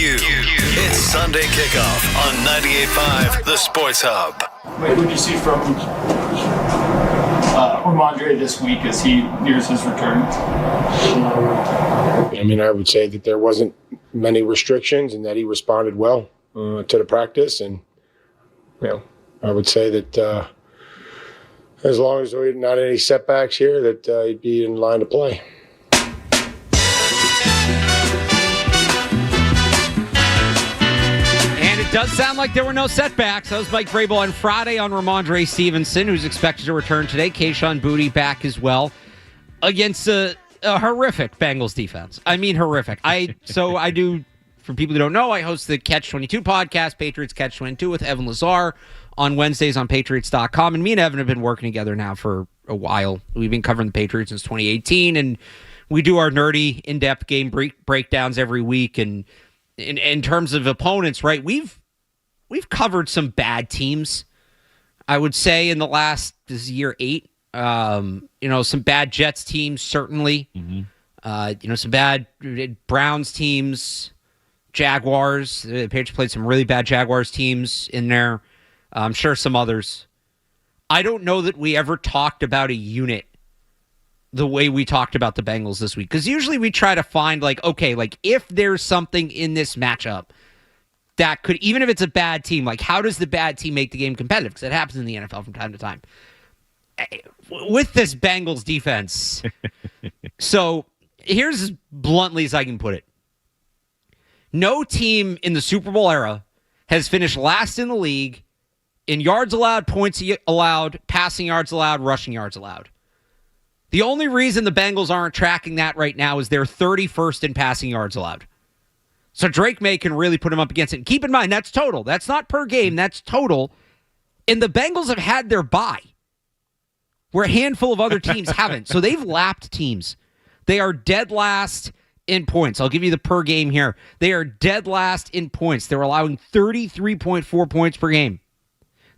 C: you. It's Sunday Kickoff on 98.5 The Sports Hub.
H: What did you see from Ramondre this week as he nears his return?
I: I mean, I would say that there wasn't many restrictions and that he responded well to the practice. And, I would say that as long as there were not any setbacks here, that he'd be in line to play.
A: It does sound like there were no setbacks. That was Mike Vrabel on Friday on Ramondre Stevenson, who's expected to return today. Kayshon Boutte back as well against a horrific Bengals defense. I mean, horrific. I do, for people who don't know, I host the Catch 22 podcast, Patriots Catch 22 with Evan Lazar on Wednesdays on Patriots.com. And me and Evan have been working together now for a while. We've been covering the Patriots since 2018, and we do our nerdy, in-depth game breakdowns every week. And in terms of opponents, right, we've covered some bad teams, I would say, in the last, this is year 8. Some bad Jets teams, certainly. Mm-hmm. Some bad Browns teams, Jaguars. The Patriots played some really bad Jaguars teams in there. I'm sure some others. I don't know that we ever talked about a unit the way we talked about the Bengals this week. Because usually we try to find, if there's something in this matchup that could, even if it's a bad team, how does the bad team make the game competitive? Because it happens in the NFL from time to time. With this Bengals defense, so here's as bluntly as I can put it. No team in the Super Bowl era has finished last in the league in yards allowed, points allowed, passing yards allowed, rushing yards allowed. The only reason the Bengals aren't tracking that right now is they're 31st in passing yards allowed. So Drake May can really put him up against it. And keep in mind, that's total. That's not per game. That's total. And the Bengals have had their bye, where a handful of other teams haven't. So they've lapped teams. They are dead last in points. I'll give you the per game here. They are dead last in points. They're allowing 33.4 points per game.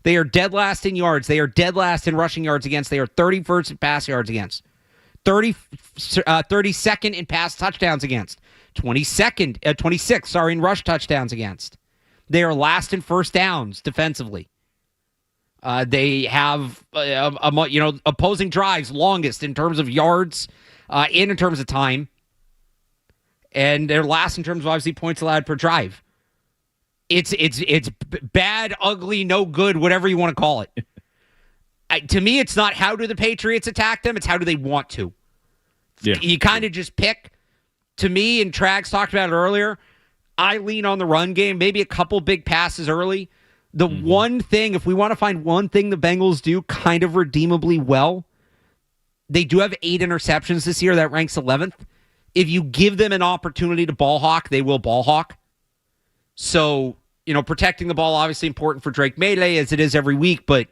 A: They are dead last in yards. They are dead last in rushing yards against. They are 31st in pass yards against. 32nd in pass touchdowns against. 26th in rush touchdowns against. They are last in first downs defensively. They have opposing drives longest in terms of yards and in terms of time. And they're last in terms of obviously points allowed per drive. It's bad, ugly, no good, whatever you want to call it. To me, it's not how do the Patriots attack them, it's how do they want to. Yeah. You kind of just pick. To me, and Trags talked about it earlier, I lean on the run game, maybe a couple big passes early. The one thing, if we want to find one thing the Bengals do kind of redeemably well, they do have 8 interceptions this year. That ranks 11th. If you give them an opportunity to ball hawk, they will ball hawk. So, protecting the ball, obviously important for Drake May, as it is every week, but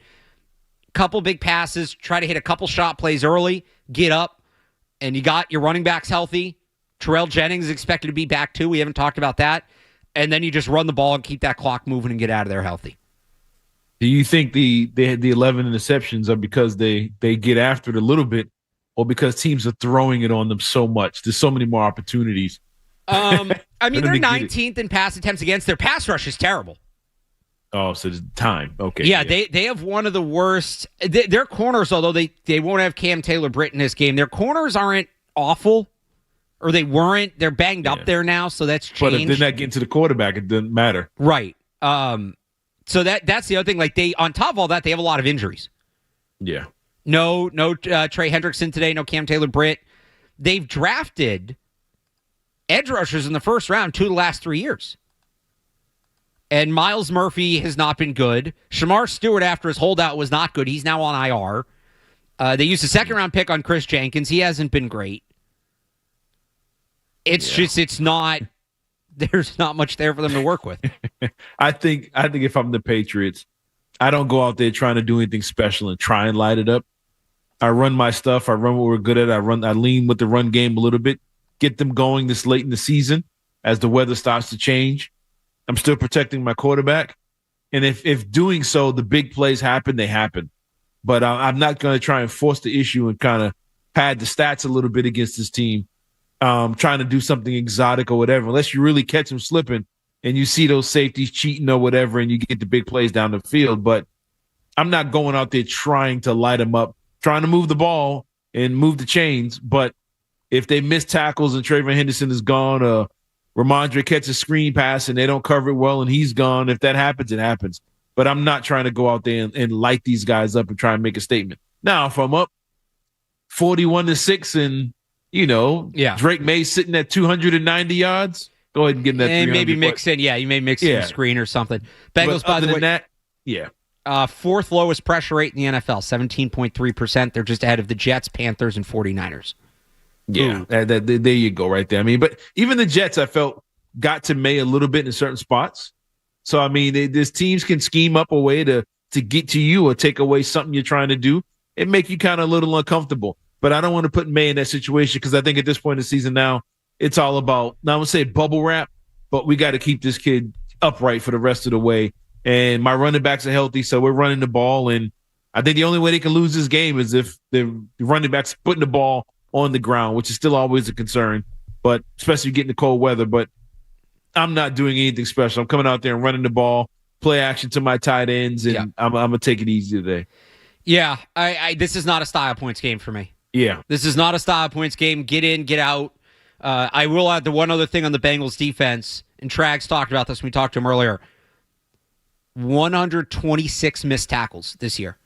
A: a couple big passes, try to hit a couple shot plays early, get up, and you got your running backs healthy. Terrell Jennings is expected to be back too. We haven't talked about that. And then you just run the ball and keep that clock moving and get out of there healthy.
D: Do you think the 11 interceptions are because they get after it a little bit, or because teams are throwing it on them so much? There's so many more opportunities.
A: I mean, they're 19th in pass attempts against. Their pass rush is terrible.
D: Oh, so it's time. Okay.
A: Yeah, they have one of the worst. Their corners, although they won't have Cam Taylor-Britt in this game, their corners aren't awful. Or they weren't. They're banged up there now, so that's changed.
D: But if they're not getting to the quarterback, it doesn't matter.
A: Right. So that's the other thing. They, on top of all that, they have a lot of injuries.
D: Yeah.
A: No Trey Hendrickson today. No Cam Taylor-Britt. They've drafted edge rushers in the first round 2 of the last 3 years. And Miles Murphy has not been good. Shamar Stewart, after his holdout, was not good. He's now on IR. They used a second-round pick on Chris Jenkins. He hasn't been great. It's not, there's not much there for them to work with.
D: I think if I'm the Patriots, I don't go out there trying to do anything special and try and light it up. I run my stuff. I run what we're good at. I lean with the run game a little bit, get them going this late in the season as the weather starts to change. I'm still protecting my quarterback. And if doing so, the big plays happen, they happen. But I'm not going to try and force the issue and kind of pad the stats a little bit against this team. Trying to do something exotic or whatever, unless you really catch them slipping, and you see those safeties cheating or whatever, and you get the big plays down the field. But I'm not going out there trying to light them up, trying to move the ball and move the chains. But if they miss tackles and Trayvon Henderson is gone, Ramondre catches a screen pass and they don't cover it well and he's gone, if that happens, it happens. But I'm not trying to go out there and light these guys up and try and make a statement. Now, if I'm up 41-6 and, Drake May sitting at 290 yards, go ahead and give him that.
A: And maybe mix in. Yeah, you may mix in a screen or something. Bengals, by the way, fourth lowest pressure rate in the NFL, 17.3%. They're just ahead of the Jets, Panthers, and 49ers.
D: Yeah, there you go right there. I mean, but even the Jets, I felt, got to May a little bit in certain spots. So, I mean, these teams can scheme up a way to get to you or take away something you're trying to do and make you kind of a little uncomfortable. But I don't want to put May in that situation because I think at this point in the season now, it's all about, now I'm going to say bubble wrap, but we got to keep this kid upright for the rest of the way. And my running backs are healthy, so we're running the ball. And I think the only way they can lose this game is if the running backs putting the ball on the ground, which is still always a concern, but especially getting the cold weather. But I'm not doing anything special. I'm coming out there and running the ball, play action to my tight ends, and I'm going to take it easy today.
A: Yeah, this is not a style points game for me.
D: Yeah.
A: This is not a style points game. Get in, get out. I will add the one other thing on the Bengals defense, and Trags talked about this when we talked to him earlier. 126 missed tackles this year.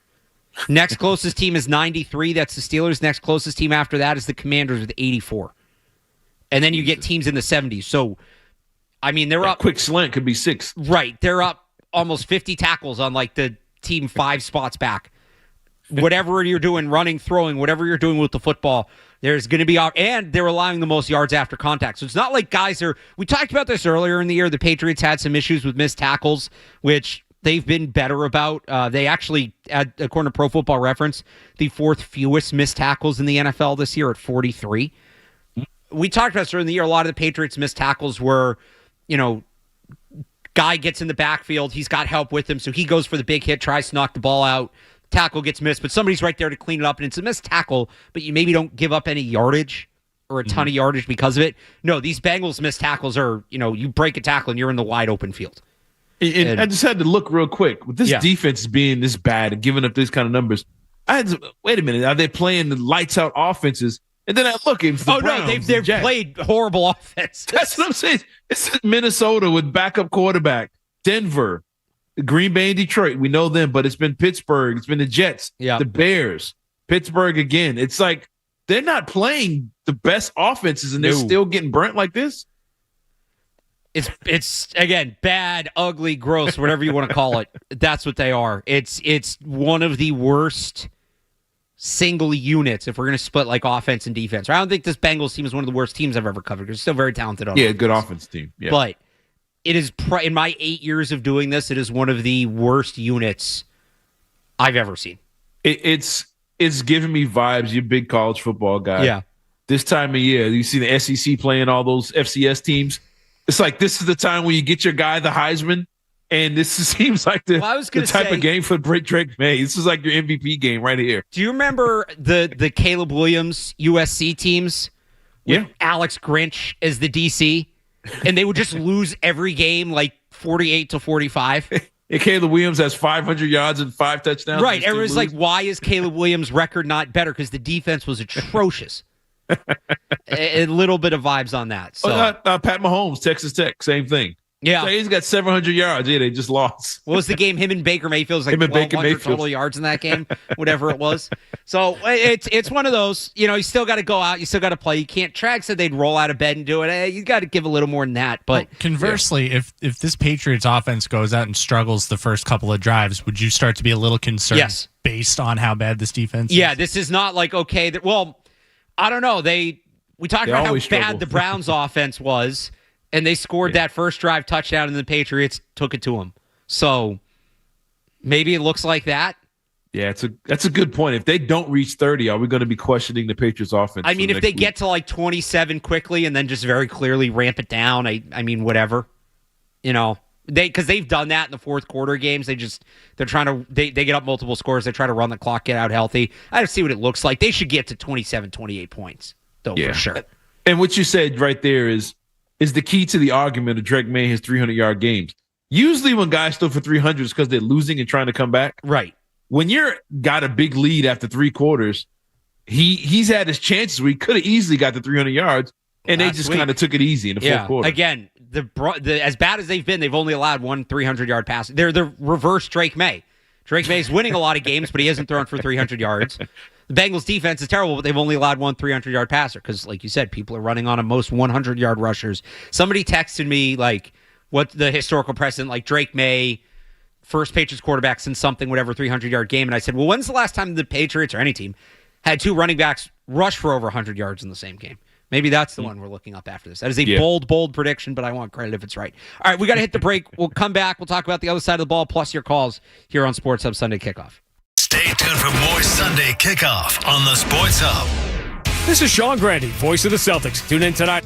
A: Next closest team is 93. That's the Steelers. Next closest team after that is the Commanders with 84. And then you get teams in the 70s. So, I mean, they're up.
D: Quick slant could be 6.
A: Right. They're up almost 50 tackles on like the team 5 spots back. Whatever you're doing, running, throwing, whatever you're doing with the football, there's going to be, and they're allowing the most yards after contact. So it's not like guys are, we talked about this earlier in the year. The Patriots had some issues with missed tackles, which they've been better about. They actually, according to Pro Football Reference, the 4th fewest missed tackles in the NFL this year at 43. We talked about this during the year. A lot of the Patriots' missed tackles were, guy gets in the backfield. He's got help with him, so he goes for the big hit, tries to knock the ball out. Tackle gets missed, but somebody's right there to clean it up, and it's a missed tackle, but you maybe don't give up any yardage or a ton of yardage because of it. No, these Bengals missed tackles are, you break a tackle and you're in the wide open field.
D: And I just had to look real quick. With this defense being this bad and giving up these kind of numbers, I had to, wait a minute, are they playing the lights out offenses? And then I look, it's the Browns.
A: No, they've played horrible offense.
D: That's what I'm saying. It's Minnesota with backup quarterback, Denver, Green Bay and Detroit. We know them, but it's been Pittsburgh. It's been the Jets, the Bears, Pittsburgh again. It's like they're not playing the best offenses, and they're still getting burnt like this.
A: It's again, bad, ugly, gross, whatever you want to call it. That's what they are. It's one of the worst single units if we're going to split like offense and defense. I don't think this Bengals team is one of the worst teams I've ever covered. It's still very talented on offense.
D: Good offense team. Yeah.
A: But it is, in my 8 years of doing this, it is one of the worst units I've ever seen.
D: It's giving me vibes. You're a big college football guy.
A: Yeah.
D: This time of year, you see the SEC playing all those FCS teams. It's like this is the time when you get your guy the Heisman, and this seems like the type of game for Drake May. This is like your MVP game right here.
A: Do you remember the Caleb Williams USC teams?
D: Yeah.
A: Alex Grinch as the DC, and they would just lose every game like 48-45.
D: And Caleb Williams has 500 yards and 5 touchdowns.
A: Right. Everyone's like, why is Caleb Williams' record not better? Because the defense was atrocious. A little bit of vibes on that. So
D: Pat Mahomes, Texas Tech, same thing.
A: Yeah.
D: So he's got 700 yards. Yeah, they just lost.
A: What was the game? Him and Baker Mayfield's like 1,200 total yards in that game, whatever it was. So it's one of those, you still got to go out. You still got to play. You can't. Trag said they'd roll out of bed and do it. Hey, you got to give a little more than that. But
S: conversely, if this Patriots offense goes out and struggles the first couple of drives, would you start to be a little concerned?
A: Yes.
S: Based on how bad this defense is?
A: Yeah, this is not like, okay, I don't know. We talked about how bad the Browns offense was, and they scored that first drive touchdown, and the Patriots took it to them. So maybe it looks like that.
D: Yeah, that's a good point. If they don't reach 30, are we going to be questioning the Patriots offense?
A: I mean, if they get to like 27 quickly and then just very clearly ramp it down, I mean, whatever. Because they've done that in the fourth quarter games. They're trying to they get up multiple scores. They try to run the clock, get out healthy. I don't see what it looks like. They should get to 27, 28 points, though, for sure.
D: And what you said right there is is the key to the argument of Drake May his 300-yard games. Usually when guys throw for 300 it's because they're losing and trying to come back.
A: Right.
D: When you're got a big lead after 3 quarters, he's had his chances where he could have easily got the 300 yards, and they just kind of took it easy in the fourth quarter.
A: Again, the as bad as they've been, they've only allowed one 300-yard pass. They're the reverse Drake May. Drake May's winning a lot of games, but he hasn't thrown for 300 yards. The Bengals defense is terrible, but they've only allowed one 300-yard passer because, like you said, people are running on most 100-yard rushers. Somebody texted me, like, what the historical precedent, like Drake May, first Patriots quarterback since something, whatever, 300-yard game. And I said, well, when's the last time the Patriots or any team had 2 running backs rush for over 100 yards in the same game? Maybe that's the one we're looking up after this. That is a bold prediction, but I want credit if it's right. All right, we got to hit the break. We'll come back. We'll talk about the other side of the ball, plus your calls here on Sports Hub Sunday Kickoff.
C: Stay tuned for more Sunday Kickoff on the Sports Hub.
K: This is Sean Grande, voice of the Celtics. Tune in tonight.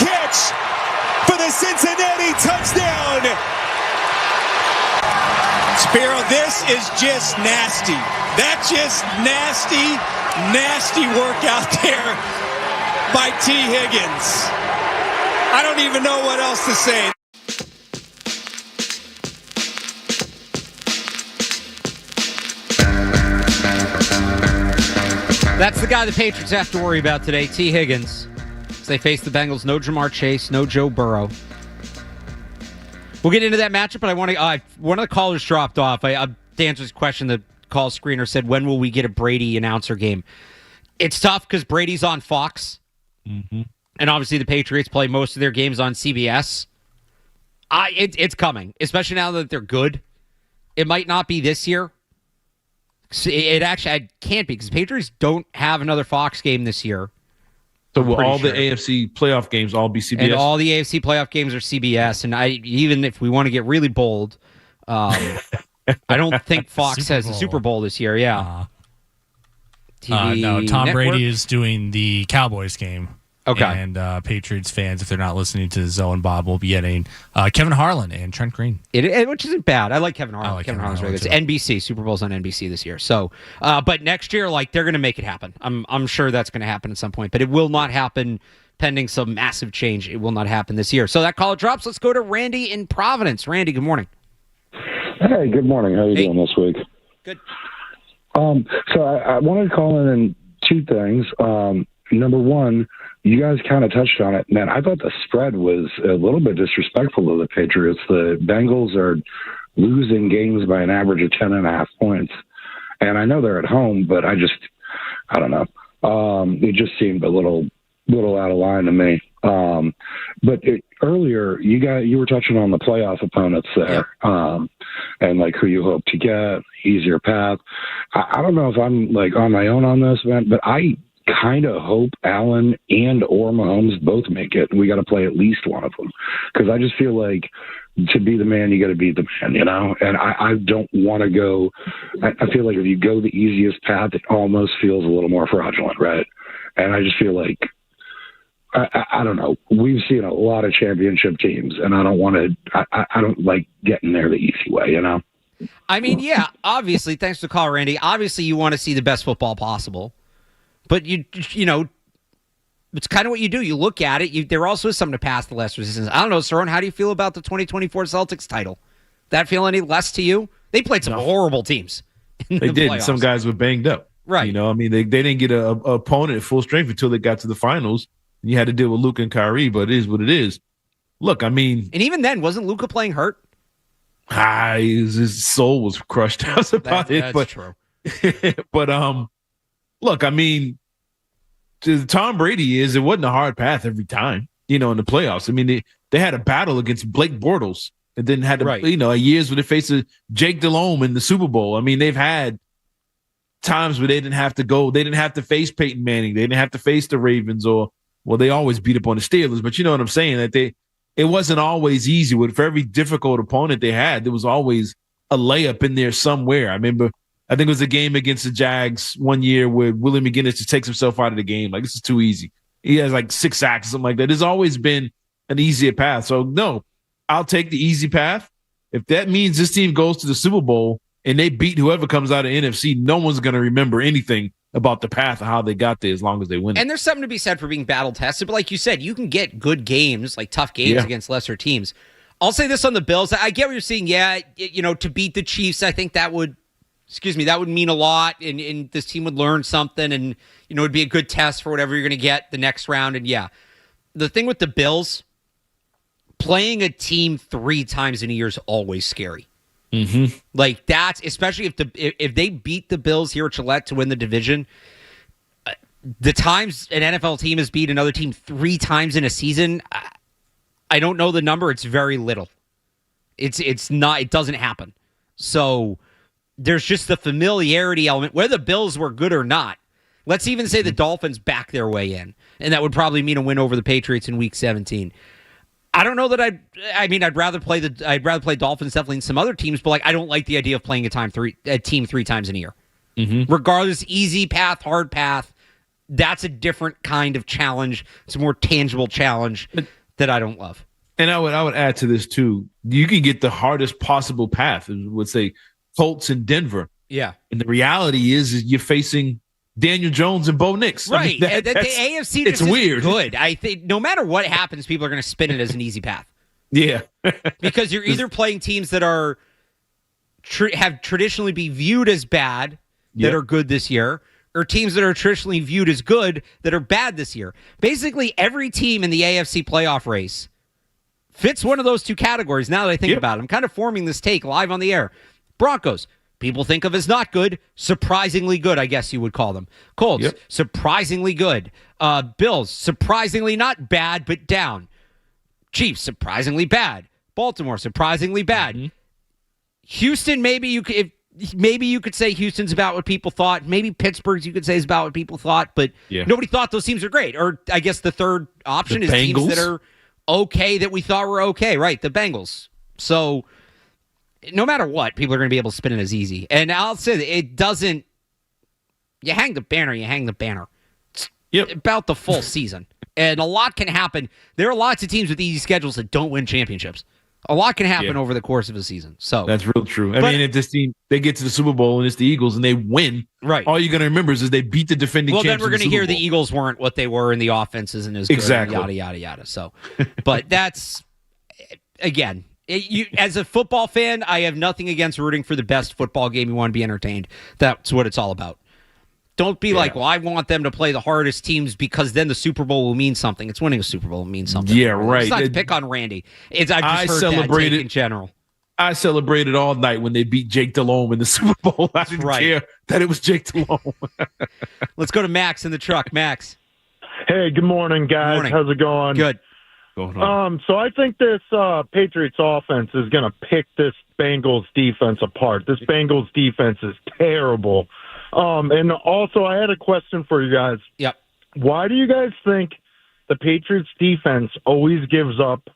E: catch for the Cincinnati touchdown. Sparrow, this is just nasty. That's just nasty, nasty work out there by T. Higgins. I don't even know what else to say.
A: That's the guy the Patriots have to worry about today, T. Higgins. As they face the Bengals, no Jamar Chase, no Joe Burrow. We'll get into that matchup, but I want to. One of the callers dropped off. To answer his question, the call screener said, "When will we get a Brady announcer game?" It's tough because Brady's on Fox, and obviously the Patriots play most of their games on CBS. It's coming, especially now that they're good. It might not be this year. I can't be because the Patriots don't have another Fox game this year.
D: So will all the AFC playoff games all be CBS?
A: And all the AFC playoff games are CBS. And even if we want to get really bold, I don't think Fox has the Super Bowl this year. Yeah.
S: No, Tom Brady is doing the Cowboys game.
A: Okay.
S: And Patriots fans, if they're not listening to Zoe and Bob, will be getting Kevin Harlan and Trent Green.
A: Which isn't bad. I like Kevin Harlan.
S: Kevin
A: Harlan's
S: Harlan
A: really good. NBC. Super Bowl's on NBC this year. So, but next year, they're going to make it happen. I'm sure that's going to happen at some point. But it will not happen pending some massive change. It will not happen this year. So that call drops. Let's go to Randy in Providence. Randy, good morning.
N: Hey, good morning. How are you doing this week?
A: Good.
N: So I wanted to call in two things. Number one, you guys kind of touched on it. Man, I thought the spread was a little bit disrespectful to the Patriots. The Bengals are losing games by an average of 10.5 points. And I know they're at home, but I don't know. It just seemed a little out of line to me. But earlier, you were touching on the playoff opponents there, and who you hope to get, easier path. I don't know if I'm on my own on this, man, but I kind of hope Allen and or Mahomes both make it. We got to play at least one of them because I just feel like to be the man, you got to be the man, And I don't want to go. I feel like if you go the easiest path, it almost feels a little more fraudulent, right? And I just feel like I don't know. We've seen a lot of championship teams, and I don't want to. I don't like getting there the easy way,
A: I mean, yeah. Obviously, thanks for the call, Randy. Obviously, you want to see the best football possible. But, it's kind of what you do. You look at it. There also is something to pass the less resistance. I don't know, Cerrone, how do you feel about the 2024 Celtics title? That feel any less to you? They played some horrible teams.
D: They did. Playoffs. Some guys were banged up.
A: Right.
D: They didn't get a opponent at full strength until they got to the finals. And you had to deal with Luka and Kyrie, but it is what it is. Look, and even then, wasn't Luka playing hurt? His soul was crushed. That's about it.
A: That's true.
D: But look, Tom Brady it wasn't a hard path every time, in the playoffs. They had a battle against Blake Bortles and then had to, years where they faced Jake Delhomme in the Super Bowl. They've had times where they didn't have to go. They didn't have to face Peyton Manning. They didn't have to face the Ravens they always beat up on the Steelers. But you know what I'm saying? That it wasn't always easy. For every difficult opponent they had, there was always a layup in there somewhere. I think it was a game against the Jags one year where Willie McGinnis just takes himself out of the game. This is too easy. He has 6 sacks, something like that. There's always been an easier path. So, no, I'll take the easy path. If that means this team goes to the Super Bowl and they beat whoever comes out of NFC, no one's going to remember anything about the path of how they got there as long as they win.
A: And there's something to be said for being battle tested. But like you said, you can get good games, tough games against lesser teams. I'll say this on the Bills. I get what you're saying. Yeah, to beat the Chiefs, I think that would mean a lot, and this team would learn something, and it'd be a good test for whatever you're going to get the next round. And yeah, the thing with the Bills, playing a team 3 times in a year is always scary.
D: Mm-hmm.
A: That's especially if they beat the Bills here at Gillette to win the division. The times an NFL team has beat another team 3 times in a season, I don't know the number. It's very little. It's not. It doesn't happen. So there's just the familiarity element, whether the Bills were good or not. Let's even say the Dolphins back their way in, and that would probably mean a win over the Patriots in Week 17. I don't know that I'd rather play Dolphins definitely than some other teams, but I don't like the idea of playing a team 3 times in a year.
D: Mm-hmm.
A: Regardless, easy path, hard path, that's a different kind of challenge. It's a more tangible challenge that I don't love.
D: And I would add to this too. You can get the hardest possible path. I would say Colts and Denver.
A: Yeah.
D: And the reality is you're facing Daniel Jones and Bo Nix.
A: Right.
D: I mean,
A: the AFC
D: it's
A: just
D: weird.
A: Good. I think no matter what happens, people are going to spin it as an easy path.
D: Yeah.
A: Because you're either playing teams that are have traditionally been viewed as bad that are good this year, or teams that are traditionally viewed as good that are bad this year. Basically, every team in the AFC playoff race fits one of those two categories now that I think about it. I'm kind of forming this take live on the air. Broncos, people think of as not good, surprisingly good, I guess you would call them. Colts, surprisingly good. Bills, surprisingly not bad, but down. Chiefs, surprisingly bad. Baltimore, surprisingly bad. Houston, maybe you could say Houston's about what people thought. Maybe Pittsburgh's you could say is about what people thought, but nobody thought those teams are great. Or I guess the third option is teams that are okay that we thought were okay, right? The Bengals. So no matter what, people are going to be able to spin it as easy. And I'll say that it doesn't. You hang the banner, you hang the banner. It's about the full season. And a lot can happen. There are lots of teams with easy schedules that don't win championships. A lot can happen over the course of a season. So
D: that's real true. I mean, if this team they get to the Super Bowl and it's the Eagles and they win,
A: right?
D: All you're going to remember is they beat the defending champs.
A: Well, then we're going to hear the Eagles weren't what they were and the offense isn't as good.
D: Exactly.
A: Yada yada yada. So, but that's again, as a football fan, I have nothing against rooting for the best football game. You want to be entertained. That's what it's all about. Don't be like, well, I want them to play the hardest teams because then the Super Bowl will mean something. It's winning a Super Bowl will mean something.
D: Yeah, right.
A: It's not to pick on Randy. I just heard that take in general.
D: I celebrated all night when they beat Jake Delhomme in the Super Bowl. I didn't care that it was Jake Delhomme.
A: Let's go to Max in the truck. Max.
L: Hey, good morning, guys.
A: Morning.
L: How's it going?
A: Good.
L: So I think this Patriots offense is going to pick this Bengals defense apart. This Bengals defense is terrible. And also, I had a question for you guys.
A: Yep.
L: Why do you guys think the Patriots defense always gives up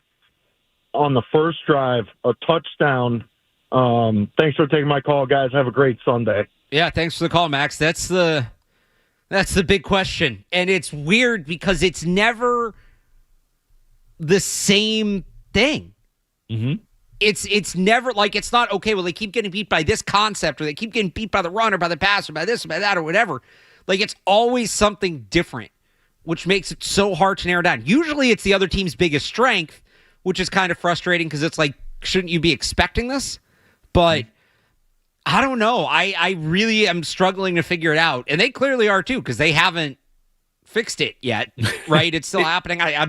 L: on the first drive a touchdown? Thanks for taking my call, guys. Have a great Sunday.
A: Yeah, thanks for the call, Max. That's the big question. And it's weird because it's never the same thing.
D: Mm-hmm.
A: It's never like it's not okay. Well, they keep getting beat by this concept, or they keep getting beat by the run, or by the pass, or by this, or by that, or whatever. Like it's always something different, which makes it so hard to narrow down. Usually, it's the other team's biggest strength, which is kind of frustrating because it's like, shouldn't you be expecting this? But I don't know. I really am struggling to figure it out, and they clearly are too because they haven't fixed it yet. Right? It's still happening. I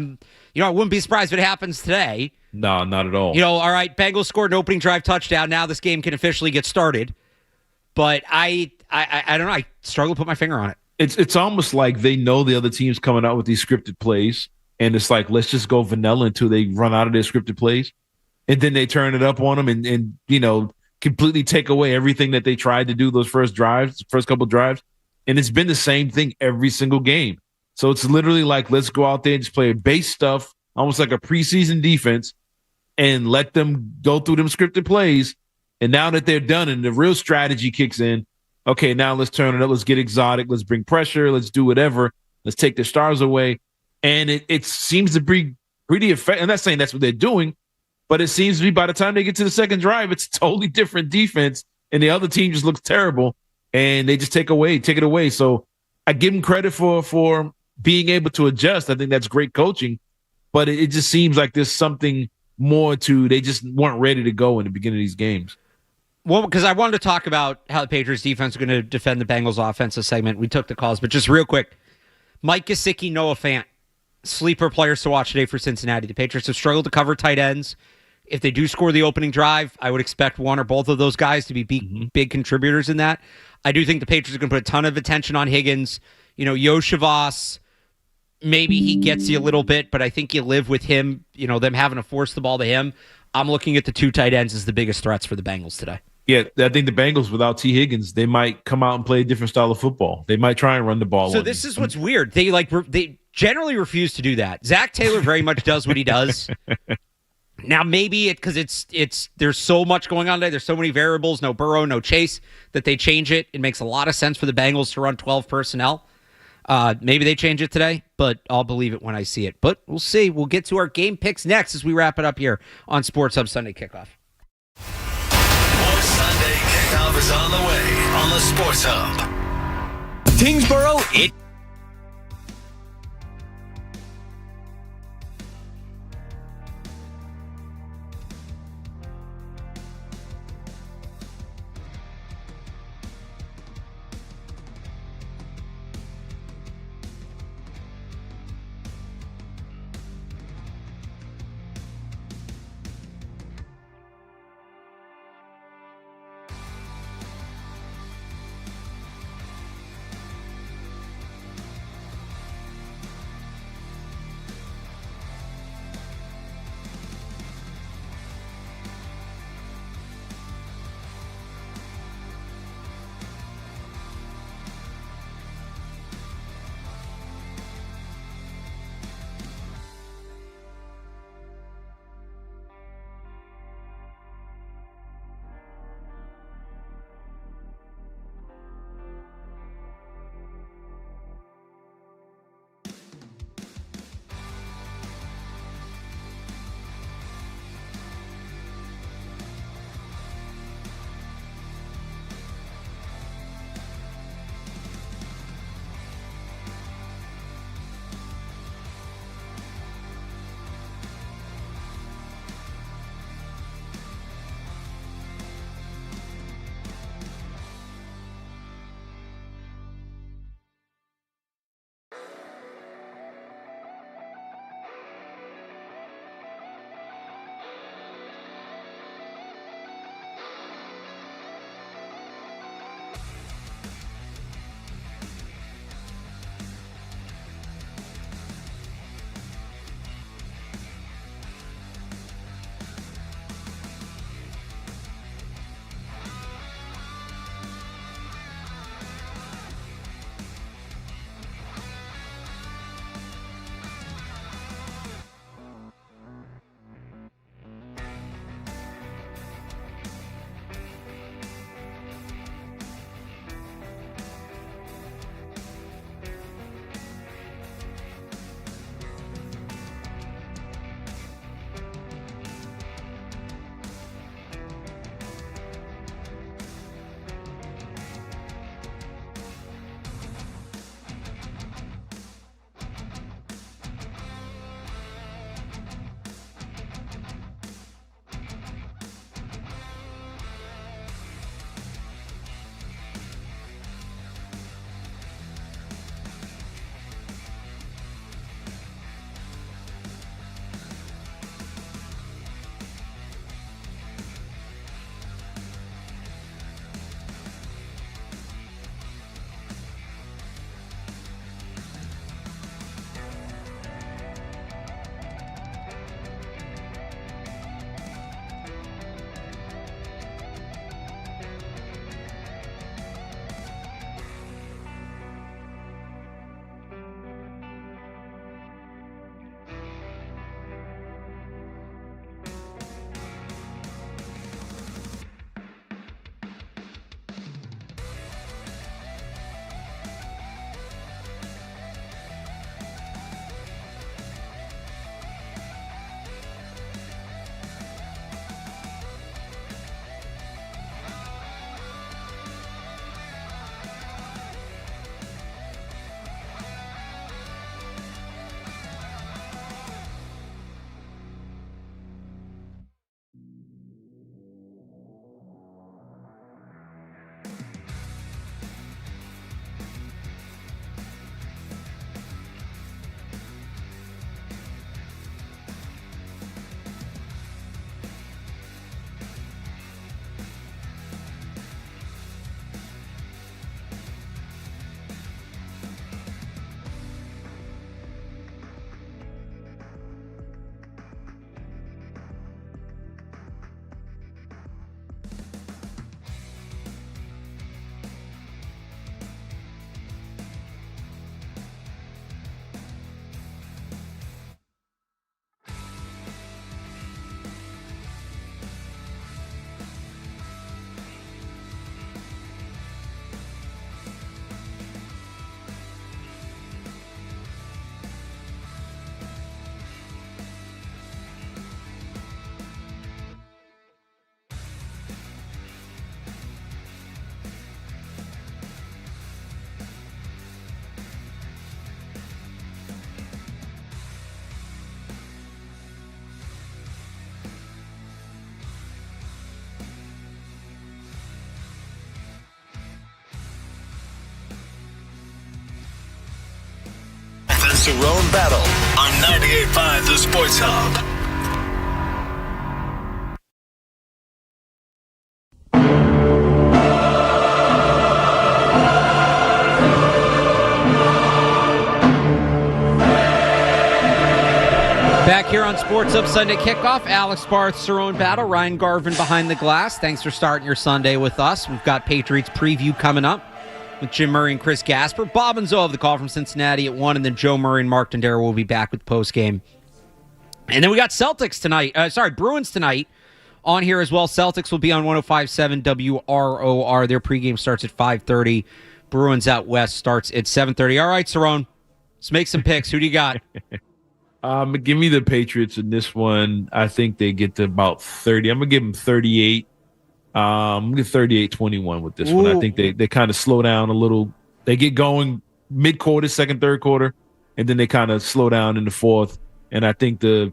A: wouldn't be surprised if it happens today.
D: No, not at all.
A: All right, Bengals scored an opening drive touchdown. Now this game can officially get started. But I don't know. I struggle to put my finger on it.
D: It's almost like they know the other team's coming out with these scripted plays, and it's like, let's just go vanilla until they run out of their scripted plays. And then they turn it up on them and completely take away everything that they tried to do those first couple drives. And it's been the same thing every single game. So it's literally like, let's go out there and just play base stuff, almost like a preseason defense, and let them go through them scripted plays. And now that they're done and the real strategy kicks in, okay, now let's turn it up. Let's get exotic. Let's bring pressure. Let's do whatever. Let's take the stars away. And it seems to be pretty effective. I'm not saying that's what they're doing, but it seems to be by the time they get to the second drive, it's a totally different defense. And the other team just looks terrible. And they just take it away. So I give them credit for being able to adjust. I think that's great coaching. But it just seems like there's something more to, they just weren't ready to go in the beginning of these games.
A: Well, because I wanted to talk about how the Patriots defense is going to defend the Bengals offensive segment. We took the calls, but just real quick, Mike Gesicki, Noah Fant, sleeper players to watch today for Cincinnati. The Patriots have struggled to cover tight ends. If they do score the opening drive, I would expect one or both of those guys to be big contributors in that. I do think the Patriots are going to put a ton of attention on Higgins. Yoshivas, maybe he gets you a little bit, but I think you live with him, them having to force the ball to him. I'm looking at the two tight ends as the biggest threats for the Bengals today.
D: Yeah, I think the Bengals without T. Higgins, they might come out and play a different style of football. They might try and run the ball.
A: So this is what's weird. They generally refuse to do that. Zach Taylor very much does what he does. Now maybe because it's there's so much going on today. There's so many variables. No Burrow, no Chase, that they change it. It makes a lot of sense for the Bengals to run 12 personnel. Maybe they change it today, but I'll believe it when I see it. But we'll see. We'll get to our game picks next as we wrap it up here on Sports Hub Sunday Kickoff.
C: More Sunday Kickoff is on the way on the Sports Hub.
J: Tingsboro, it.
C: Cerrone Battle on 98.5 The Sports Hub.
A: Back here on Sports Hub Sunday Kickoff, Alex Barth, Cerrone Battle, Ryan Garvin behind the glass. Thanks for starting your Sunday with us. We've got Patriots preview coming up with Jim Murray and Chris Gasper. Bob and Zoe have the call from Cincinnati at 1, and then Joe Murray and Mark Dondero will be back with the postgame. And then we got Celtics tonight. Bruins tonight on here as well. Celtics will be on 105.7 WROR. Their pregame starts at 5:30. Bruins out west starts at 7:30. All right, Cerrone, let's make some picks. Who do you got?
D: Give me the Patriots in this one. I think they get to about 30. I'm going to give them 38. I'm going to 38-21 with this one. I think they kind of slow down a little. They get going mid-quarter, second, third quarter, and then they kind of slow down in the fourth. And I think the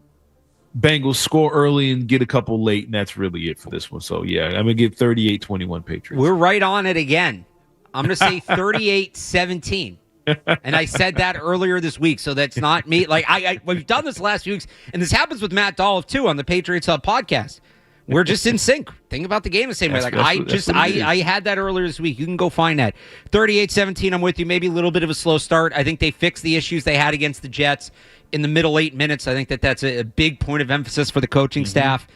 D: Bengals score early and get a couple late, and that's really it for this one. So, yeah, I'm going to give 38-21 Patriots.
A: We're right on it again. I'm going to say 38-17. And I said that earlier this week, so that's not me. Like we've done this the last few weeks, and this happens with Matt Dolph too on the Patriots Hub podcast. We're just in sync. Think about the game the same way. Like I had that earlier this week. You can go find that. 38-17. I'm with you. Maybe a little bit of a slow start. I think they fixed the issues they had against the Jets in the middle 8 minutes. I think that's a big point of emphasis for the coaching staff.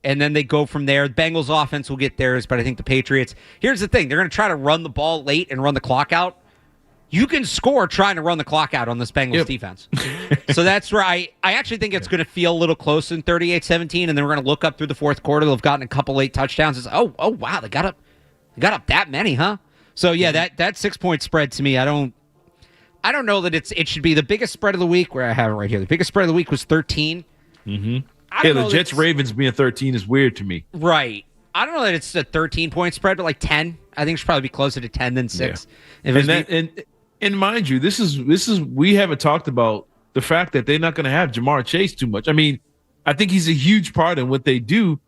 A: And then they go from there. The Bengals offense will get theirs, but I think the Patriots. Here's the thing: they're going to try to run the ball late and run the clock out. You can score trying to run the clock out on this Bengals defense. So that's where I actually think it's going to feel a little close in 38-17, and then we're going to look up through the fourth quarter. They'll have gotten a couple late touchdowns. It's, oh wow, they got up that many, huh? So yeah, that 6-point spread to me, I don't know that it should be the biggest spread of the week. Where I have it right here, the biggest spread of the week was 13.
D: Yeah, the Jets Ravens being 13 is weird to me.
A: Right. I don't know that it's a 13-point spread, but like 10. I think it should probably be closer to 10 than 6.
D: Yeah. And mind you, this is we haven't talked about the fact that they're not going to have Jamar Chase too much. I mean, I think he's a huge part in what they do,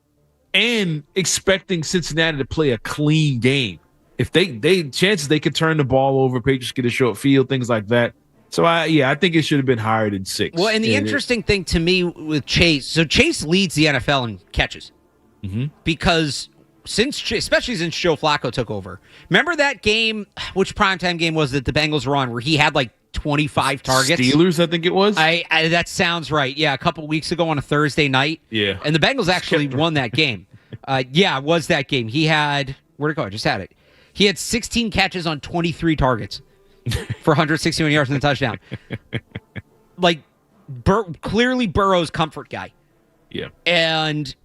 D: and expecting Cincinnati to play a clean game. If they chances they could turn the ball over, Patriots get a short field, things like that. So I think it should have been higher than 6.
A: Well, and the interesting thing to me with Chase, so Chase leads the NFL in catches because. Especially since Joe Flacco took over. Remember that game, which primetime game was that the Bengals were on, where he had like 25 targets?
D: Steelers, I think it was.
A: That sounds right. Yeah, a couple weeks ago on a Thursday night.
D: Yeah.
A: And the Bengals actually won that game. Yeah, it was that game. He had, where'd it go? I just had it. He had 16 catches on 23 targets for 161 yards and a touchdown. Like, clearly Burrow's comfort guy.
D: Yeah.
A: And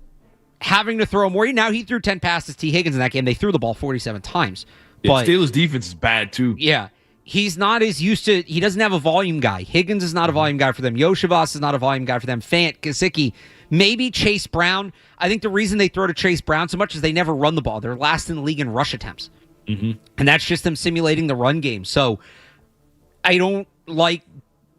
A: having to throw more. Now he threw 10 passes to T. Higgins in that game. They threw the ball 47 times.
D: But Steelers' defense is bad, too.
A: Yeah. He's not as used to – he doesn't have a volume guy. Higgins is not a volume guy for them. Yoshivas is not a volume guy for them. Fant, Gesicki, maybe Chase Brown. I think the reason they throw to Chase Brown so much is they never run the ball. They're last in the league in rush attempts. And that's just them simulating the run game. So I don't like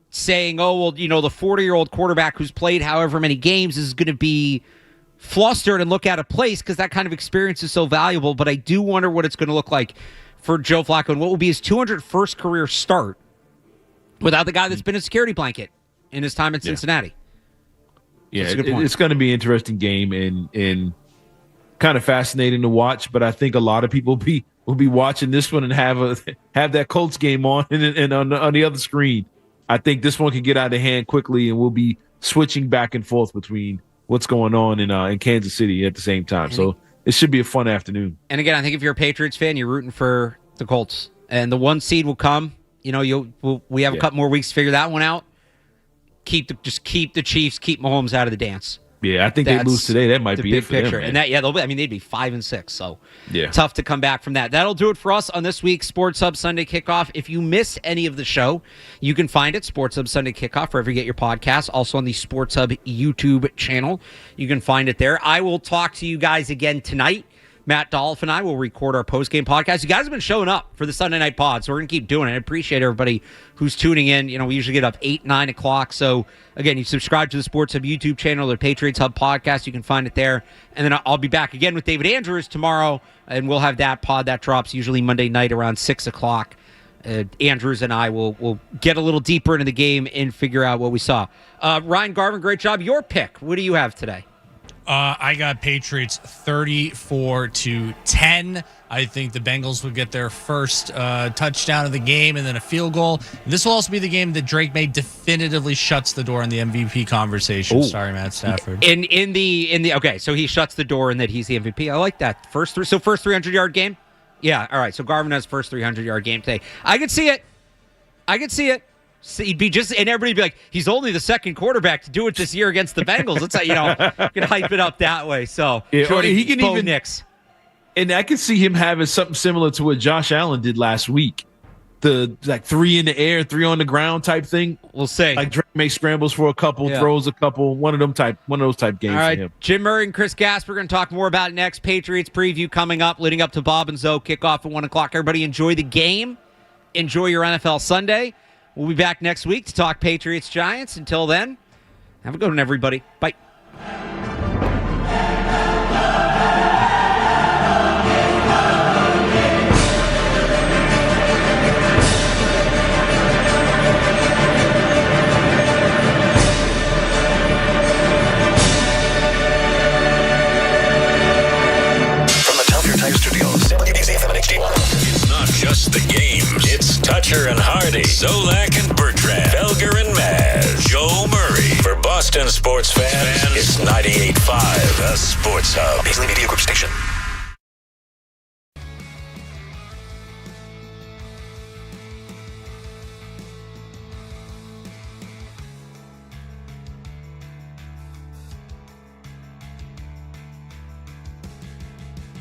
A: saying, oh, well, the 40-year-old quarterback who's played however many games is going to be – flustered and look out of place because that kind of experience is so valuable. But I do wonder what it's going to look like for Joe Flacco and what will be his 201st career start without the guy that's been a security blanket in his time in Cincinnati.
D: Yeah, it's going to be an interesting game and kind of fascinating to watch. But I think a lot of people will be watching this one and have that Colts game on and on the other screen. I think this one can get out of hand quickly, and we'll be switching back and forth between what's going on in Kansas City at the same time. So it should be a fun afternoon.
A: And again, I think if you're a Patriots fan, you're rooting for the Colts. And the 1 seed will come. We have a couple more weeks to figure that one out. Keep the Chiefs, keep Mahomes out of the dance.
D: Yeah, I think they lose today. That might be
A: the
D: it
A: big
D: for
A: picture.
D: them, man.
A: And they'd be 5-6. So
D: yeah,
A: tough to come back from that. That'll do it for us on this week's Sports Hub Sunday Kickoff. If you miss any of the show, you can find it, Sports Hub Sunday Kickoff, wherever you get your podcasts. Also on the Sports Hub YouTube channel. You can find it there. I will talk to you guys again tonight. Matt Dolph and I will record our post-game podcast. You guys have been showing up for the Sunday night pod, so we're going to keep doing it. I appreciate everybody who's tuning in. We usually get up 8, 9 o'clock. So, again, you subscribe to the Sports Hub YouTube channel or Patriots Hub podcast. You can find it there. And then I'll be back again with David Andrews tomorrow, and we'll have that pod that drops usually Monday night around 6 o'clock. Andrews and I will get a little deeper into the game and figure out what we saw. Ryan Garvin, great job. Your pick. What do you have today?
S: I got Patriots 34-10. I think the Bengals will get their first touchdown of the game and then a field goal. This will also be the game that Drake May definitively shuts the door in the MVP conversation. Sorry, Matt Stafford.
A: Okay, so he shuts the door and that he's the MVP. I like that. First 300-yard game? Yeah, all right. So Garvin has first 300-yard game today. I could see it. So he'd be and everybody'd be like, he's only the second quarterback to do it this year against the Bengals. It's you can hype it up that way. So
D: he can
A: Bo
D: even
A: Nix.
D: And I could see him having something similar to what Josh Allen did last week. The 3 in the air, 3 on the ground type thing.
A: We'll say
D: like Drake May scrambles for a couple, throws a couple, one of those type games.
A: All right,
D: for him.
A: Jim Murray and Chris Gasper, we're going to talk more about it next. Patriots preview coming up, leading up to Bob and Zoe kickoff at 1:00. Everybody enjoy the game. Enjoy your NFL Sunday. We'll be back next week to talk Patriots Giants. Until then, have a good one, everybody. Bye.
C: It's not just the games. It's Toucher and Hardy, Zolak and Bertrand, Felger and Maz, Joe Murray. For Boston sports fans, it's 98.5, the Sports Hub. Paisley Media Group Station.